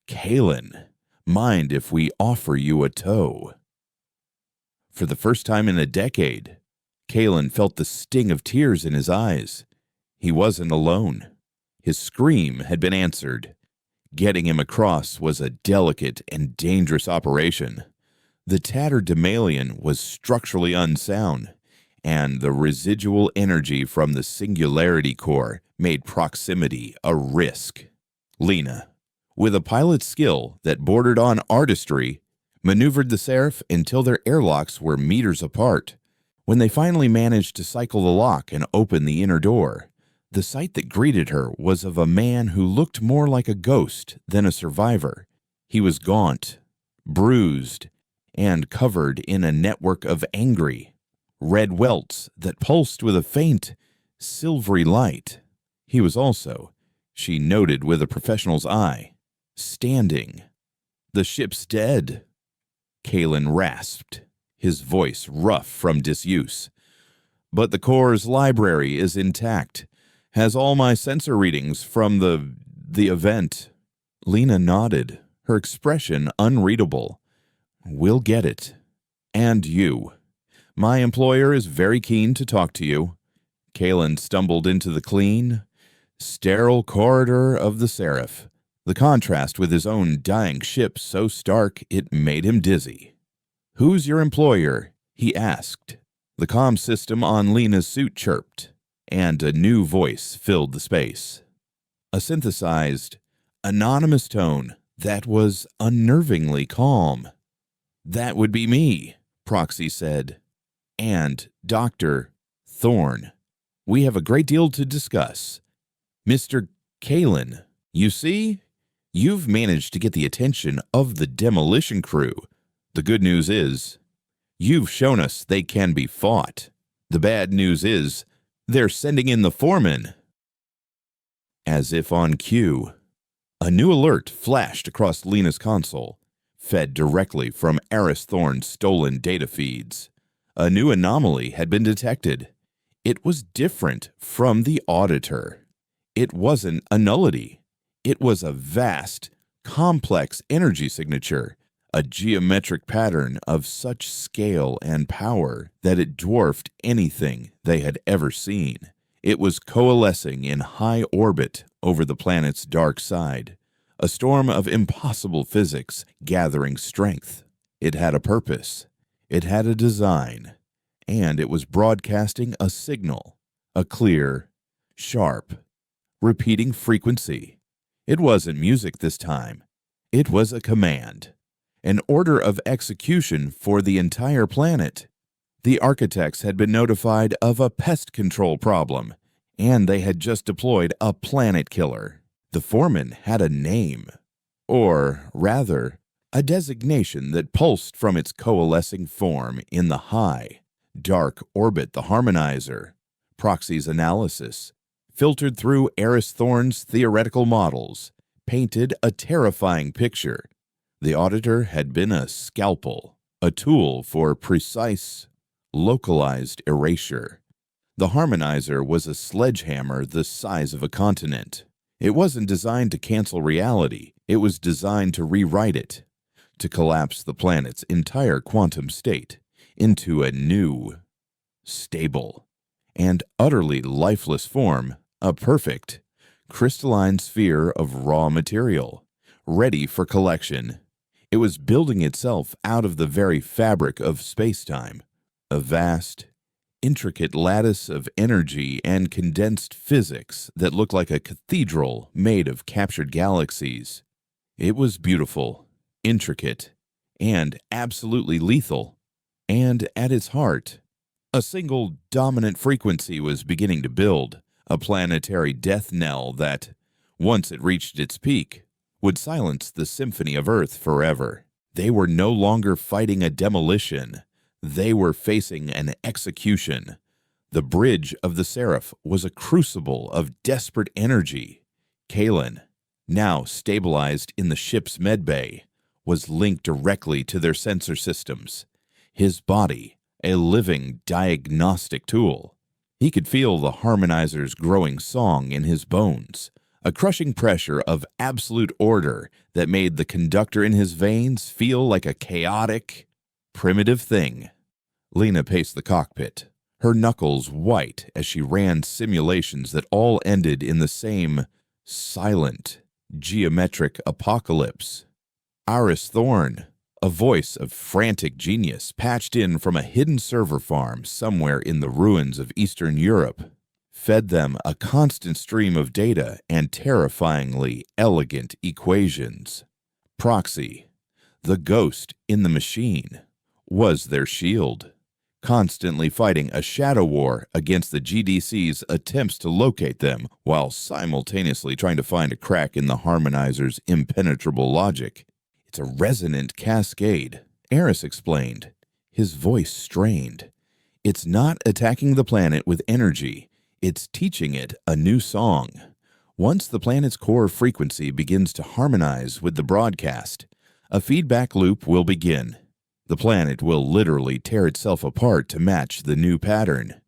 Kalen, mind if we offer you a tow? For the first time in a decade, Kalen felt the sting of tears in his eyes. He wasn't alone. His scream had been answered. Getting him across was a delicate and dangerous operation. The Tatterdemalian was structurally unsound, and the residual energy from the singularity core made proximity a risk. Lena, with a pilot's skill that bordered on artistry, maneuvered the Seraph until their airlocks were meters apart. When they finally managed to cycle the lock and open the inner door, the sight that greeted her was of a man who looked more like a ghost than a survivor. He was gaunt, bruised, and covered in a network of angry, red welts that pulsed with a faint, silvery light. He was also, she noted with a professional's eye, standing. "The ship's dead," Kalen rasped, his voice rough from disuse. "But the Corps' library is intact, has all my sensor readings from the event." Lena nodded, her expression unreadable. "We'll get it. And you. My employer is very keen to talk to you." Kalen stumbled into the clean, sterile corridor of the Seraph, the contrast with his own dying ship so stark it made him dizzy. "Who's your employer?" he asked. The comm system on Lena's suit chirped, and a new voice filled the space. A synthesized, anonymous tone that was unnervingly calm. "That would be me," Proxy said. "And Dr. Thorne. We have a great deal to discuss. Mr. Kalen, you see, you've managed to get the attention of the demolition crew. The good news is, you've shown us they can be fought. The bad news is, they're sending in the foreman." As if on cue, a new alert flashed across Lena's console, fed directly from Aris Thorne's stolen data feeds. A new anomaly had been detected. It was different from the Auditor. It wasn't a nullity. It was a vast, complex energy signature, a geometric pattern of such scale and power that it dwarfed anything they had ever seen. It was coalescing in high orbit over the planet's dark side, a storm of impossible physics gathering strength. It had a purpose. It had a design. And it was broadcasting a signal, a clear, sharp, repeating frequency. It wasn't music this time. It was a command, an order of execution for the entire planet. The architects had been notified of a pest control problem, and they had just deployed a planet killer. The foreman had a name, or rather, a designation that pulsed from its coalescing form in the high, dark orbit. The harmonizer, Proxy's analysis, filtered through Aris Thorne's theoretical models, painted a terrifying picture. The Auditor had been a scalpel, a tool for precise, localized erasure. The harmonizer was a sledgehammer the size of a continent. It wasn't designed to cancel reality. It was designed to rewrite it, to collapse the planet's entire quantum state into a new, stable, and utterly lifeless form, a perfect, crystalline sphere of raw material, ready for collection. It was building itself out of the very fabric of space-time, a vast, intricate lattice of energy and condensed physics that looked like a cathedral made of captured galaxies. It was beautiful, intricate, and absolutely lethal. And at its heart, a single dominant frequency was beginning to build, a planetary death knell that, once it reached its peak, would silence the symphony of Earth forever. They were no longer fighting a demolition. They were facing an execution. The bridge of the Seraph was a crucible of desperate energy. Kalen, now stabilized in the ship's medbay, was linked directly to their sensor systems. His body, a living diagnostic tool. He could feel the harmonizer's growing song in his bones, a crushing pressure of absolute order that made the conductor in his veins feel like a chaotic, primitive thing. Lena paced the cockpit, her knuckles white as she ran simulations that all ended in the same silent, geometric apocalypse. Aris Thorne, A voice of frantic genius patched in from a hidden server farm somewhere in the ruins of Eastern Europe fed them a constant stream of data and terrifyingly elegant equations. Proxy, the ghost in the machine, was their shield, constantly fighting a shadow war against the GDC's attempts to locate them while simultaneously trying to find a crack in the harmonizer's impenetrable logic. It's a resonant cascade, Eris explained, his voice strained. It's not attacking the planet with energy, it's teaching it a new song. Once the planet's core frequency begins to harmonize with the broadcast, a feedback loop will begin. The planet will literally tear itself apart to match the new pattern.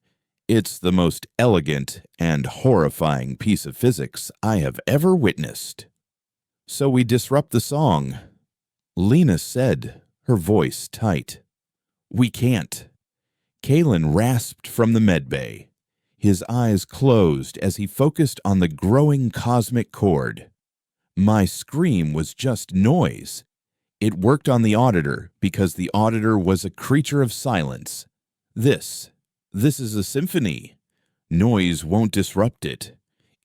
It's the most elegant and horrifying piece of physics I have ever witnessed. So we disrupt the song, Lena said, her voice tight. We can't. Kalen rasped from the medbay. His eyes closed as he focused on the growing cosmic chord. My scream was just noise. It worked on the auditor because the auditor was a creature of silence. This is a symphony. Noise won't disrupt it.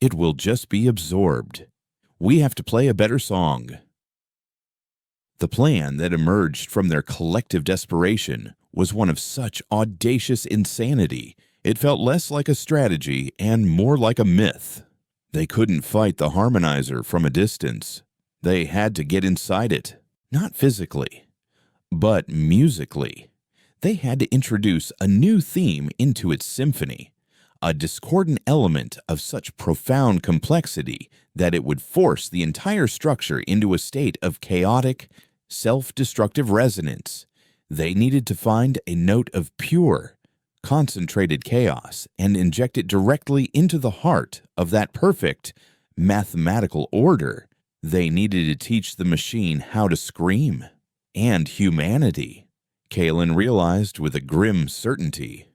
It will just be absorbed. We have to play a better song. The plan that emerged from their collective desperation was one of such audacious insanity, it felt less like a strategy and more like a myth. They couldn't fight the harmonizer from a distance. They had to get inside it, not physically, but musically. They had to introduce a new theme into its symphony, a discordant element of such profound complexity that it would force the entire structure into a state of chaotic, self-destructive resonance. They needed to find a note of pure, concentrated chaos and inject it directly into the heart of that perfect, mathematical order. They needed to teach the machine how to scream. And humanity, Kalen realized with a grim certainty,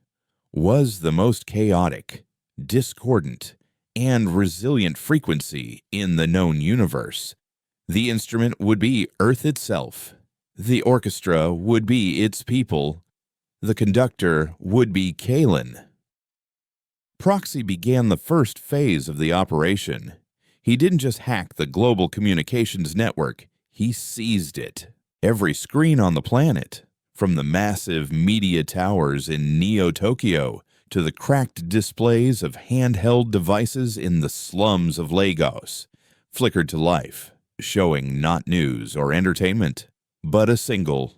was the most chaotic, discordant, and resilient frequency in the known universe. The instrument would be Earth itself. The orchestra would be its people. The conductor would be Kalen. Proxy began the first phase of the operation. He didn't just hack the global communications network, he seized it. Every screen on the planet, from the massive media towers in Neo-Tokyo to the cracked displays of handheld devices in the slums of Lagos, flickered to life, showing not news or entertainment, but a single,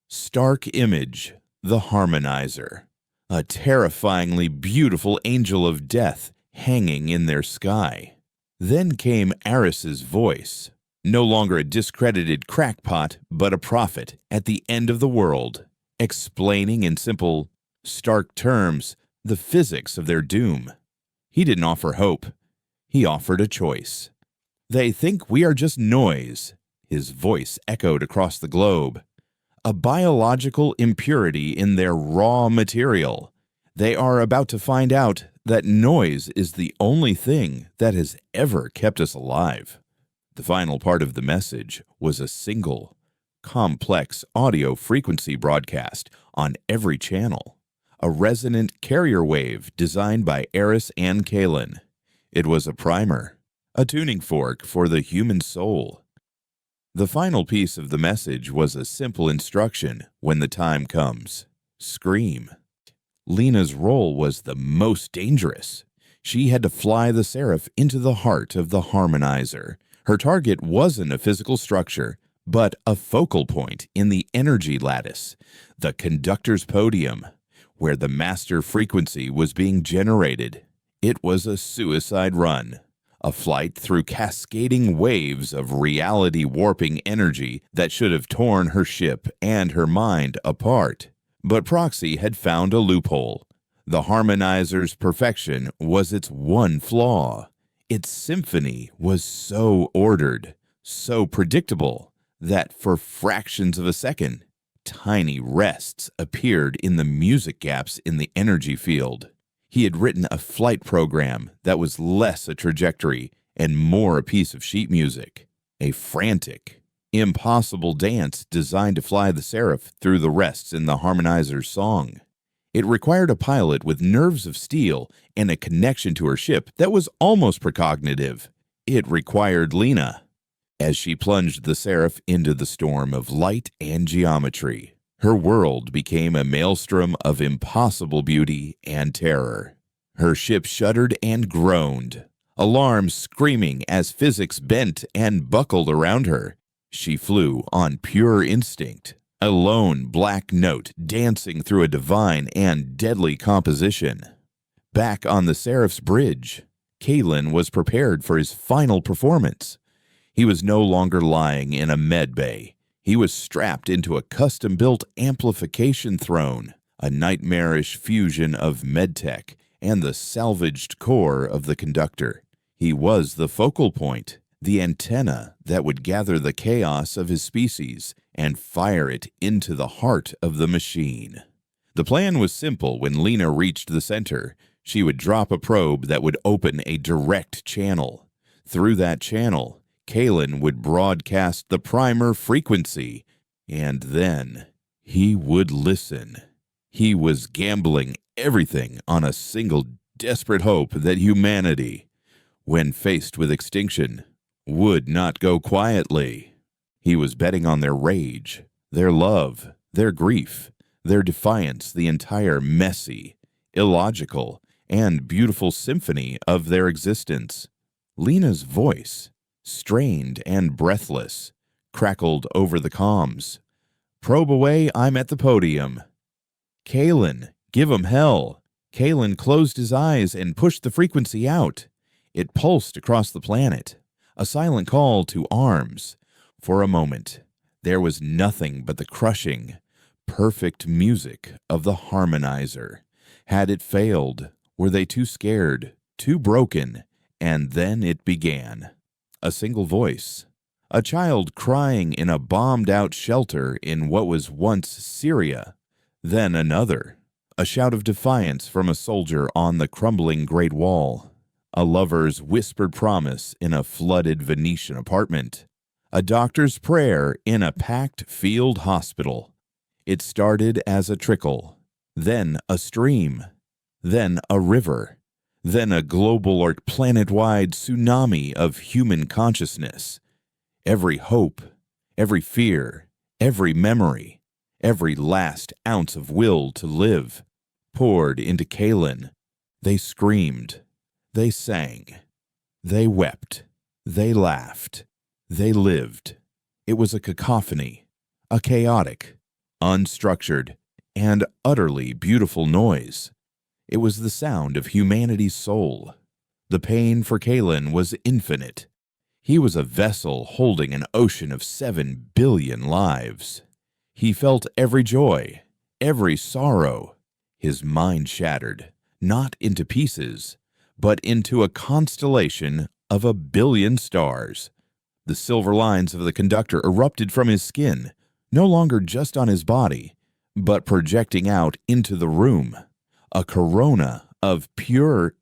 stark image, the harmonizer, a terrifyingly beautiful angel of death hanging in their sky. Then came Eris's voice, no longer a discredited crackpot, but a prophet at the end of the world, explaining in simple, stark terms the physics of their doom. He didn't offer hope. He offered a choice. They think we are just noise, his voice echoed across the globe. A biological impurity in their raw material. They are about to find out that noise is the only thing that has ever kept us alive. The final part of the message was a single, complex audio frequency broadcast on every channel, a resonant carrier wave designed by Eris and Kalen. It was a primer, a tuning fork for the human soul. The final piece of the message was a simple instruction: when the time comes, scream. Lena's role was the most dangerous. She had to fly the Seraph into the heart of the harmonizer. Her target wasn't a physical structure, but a focal point in the energy lattice, the conductor's podium, where the master frequency was being generated. It was a suicide run. A flight through cascading waves of reality-warping energy that should have torn her ship and her mind apart. But Proxy had found a loophole. The harmonizer's perfection was its one flaw. Its symphony was so ordered, so predictable, that for fractions of a second, tiny rests appeared in the music gaps in the energy field. He had written a flight program that was less a trajectory and more a piece of sheet music, a frantic, impossible dance designed to fly the Seraph through the rests in the harmonizer's song. It required a pilot with nerves of steel and a connection to her ship that was almost precognitive. It required Lena. As she plunged the Seraph into the storm of light and geometry, her world became a maelstrom of impossible beauty and terror. Her ship shuddered and groaned, alarms screaming as physics bent and buckled around her. She flew on pure instinct, a lone black note dancing through a divine and deadly composition. Back on the Seraph's bridge, Kalen was prepared for his final performance. He was no longer lying in a med bay. He was strapped into a custom-built amplification throne, a nightmarish fusion of medtech and the salvaged core of the conductor. He was the focal point, the antenna that would gather the chaos of his species and fire it into the heart of the machine. The plan was simple. When Lena reached the center, she would drop a probe that would open a direct channel. Through that channel, Kalen would broadcast the primer frequency, and then he would listen. He was gambling everything on a single desperate hope that humanity, when faced with extinction, would not go quietly. He was betting on their rage, their love, their grief, their defiance, the entire messy, illogical, and beautiful symphony of their existence. Lena's voice, strained and breathless, crackled over the comms. "Probe away, I'm at the podium." "Kalen, give 'em hell." Kalen closed his eyes and pushed the frequency out. It pulsed across the planet, a silent call to arms. For a moment, there was nothing but the crushing, perfect music of the harmonizer. Had it failed? Were they too scared, too broken? And then it began. A single voice. A child crying in a bombed-out shelter in what was once Syria. Then another. A shout of defiance from a soldier on the crumbling Great Wall. A lover's whispered promise in a flooded Venetian apartment. A doctor's prayer in a packed field hospital. It started as a trickle, then a stream, then a river, then a global or planet-wide tsunami of human consciousness. Every hope, every fear, every memory, every last ounce of will to live poured into Kalen. They screamed, they sang, they wept, they laughed, they lived. It was a cacophony, a chaotic, unstructured, and utterly beautiful noise. It was the sound of humanity's soul. The pain for Kalen was infinite. He was a vessel holding an ocean of 7 billion lives. He felt every joy, every sorrow. His mind shattered, not into pieces, but into a constellation of 1 billion stars. The silver lines of the conductor erupted from his skin, no longer just on his body, but projecting out into the room. A corona of pure,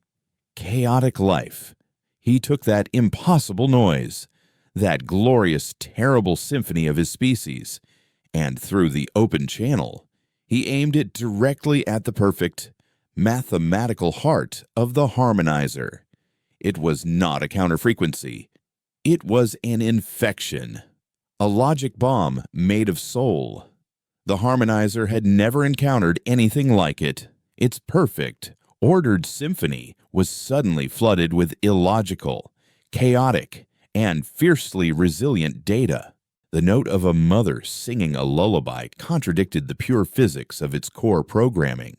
chaotic life. He took that impossible noise, that glorious, terrible symphony of his species, and through the open channel, he aimed it directly at the perfect, mathematical heart of the harmonizer. It was not a counterfrequency. It was an infection, a logic bomb made of soul. The harmonizer had never encountered anything like it. Its perfect, ordered symphony was suddenly flooded with illogical, chaotic, and fiercely resilient data. The note of a mother singing a lullaby contradicted the pure physics of its core programming.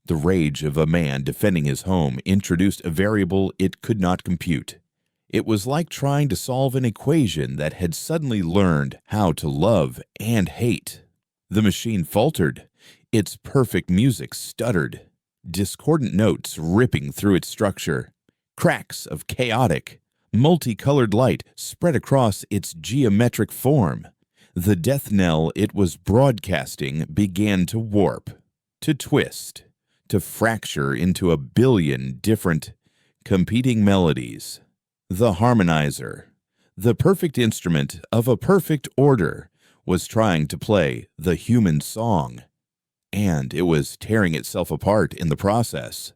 The rage of a man defending his home introduced a variable it could not compute. It was like trying to solve an equation that had suddenly learned how to love and hate. The machine faltered. Its perfect music stuttered, discordant notes ripping through its structure. Cracks of chaotic, multicolored light spread across its geometric form. The death knell it was broadcasting began to warp, to twist, to fracture into 1 billion different, competing melodies. The harmonizer, The perfect instrument of a perfect order was trying to play the human song, and it was tearing itself apart in the process.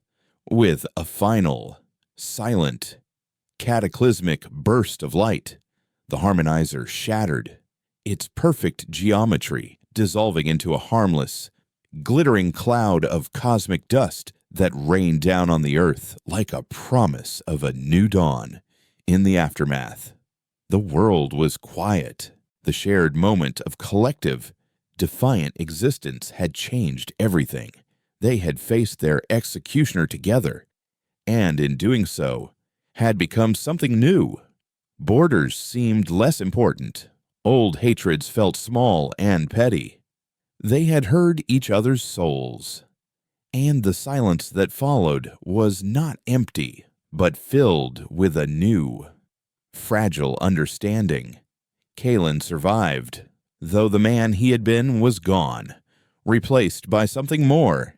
With a final, silent, cataclysmic burst of light, the harmonizer shattered, its perfect geometry dissolving into a harmless, glittering cloud of cosmic dust that rained down on the earth like a promise of a new dawn. In the aftermath, the world was quiet. The shared moment of collective, defiant existence had changed everything. They had faced their executioner together, and in doing so, had become something new. Borders seemed less important. Old hatreds felt small and petty. They had heard each other's souls, and the silence that followed was not empty, but filled with a new, fragile understanding. Kalen survived, though the man he had been was gone, replaced by something more.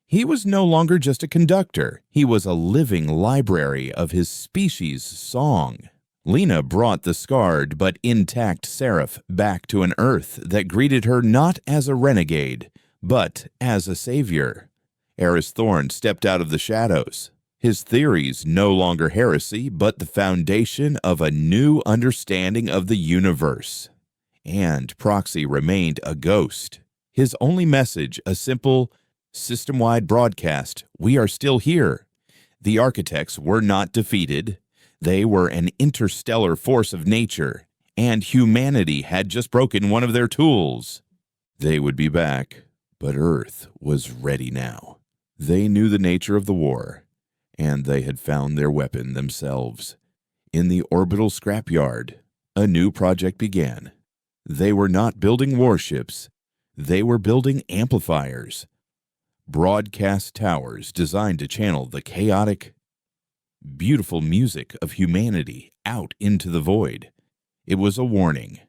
He was no longer just a conductor. He was a living library of his species' song. Lena brought the scarred but intact Seraph back to an Earth that greeted her not as a renegade, but as a savior. Eris Thorn stepped out of the shadows, his theories no longer heresy, but the foundation of a new understanding of the universe. And Proxy remained a ghost, his only message a simple, system-wide broadcast: we are still here. The architects were not defeated. They were an interstellar force of nature, and humanity had just broken one of their tools. They would be back, but Earth was ready now. They knew the nature of the war, and they had found their weapon themselves. In the orbital scrapyard, a new project began. They were not building warships. They were building amplifiers. Broadcast towers designed to channel the chaotic, beautiful music of humanity out into the void. It was a warning,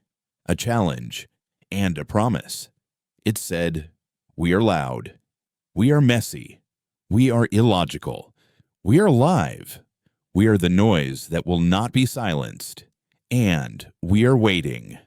a challenge, and a promise. It said, we are loud, we are messy, we are illogical, we are live, we are the noise that will not be silenced, and we are waiting.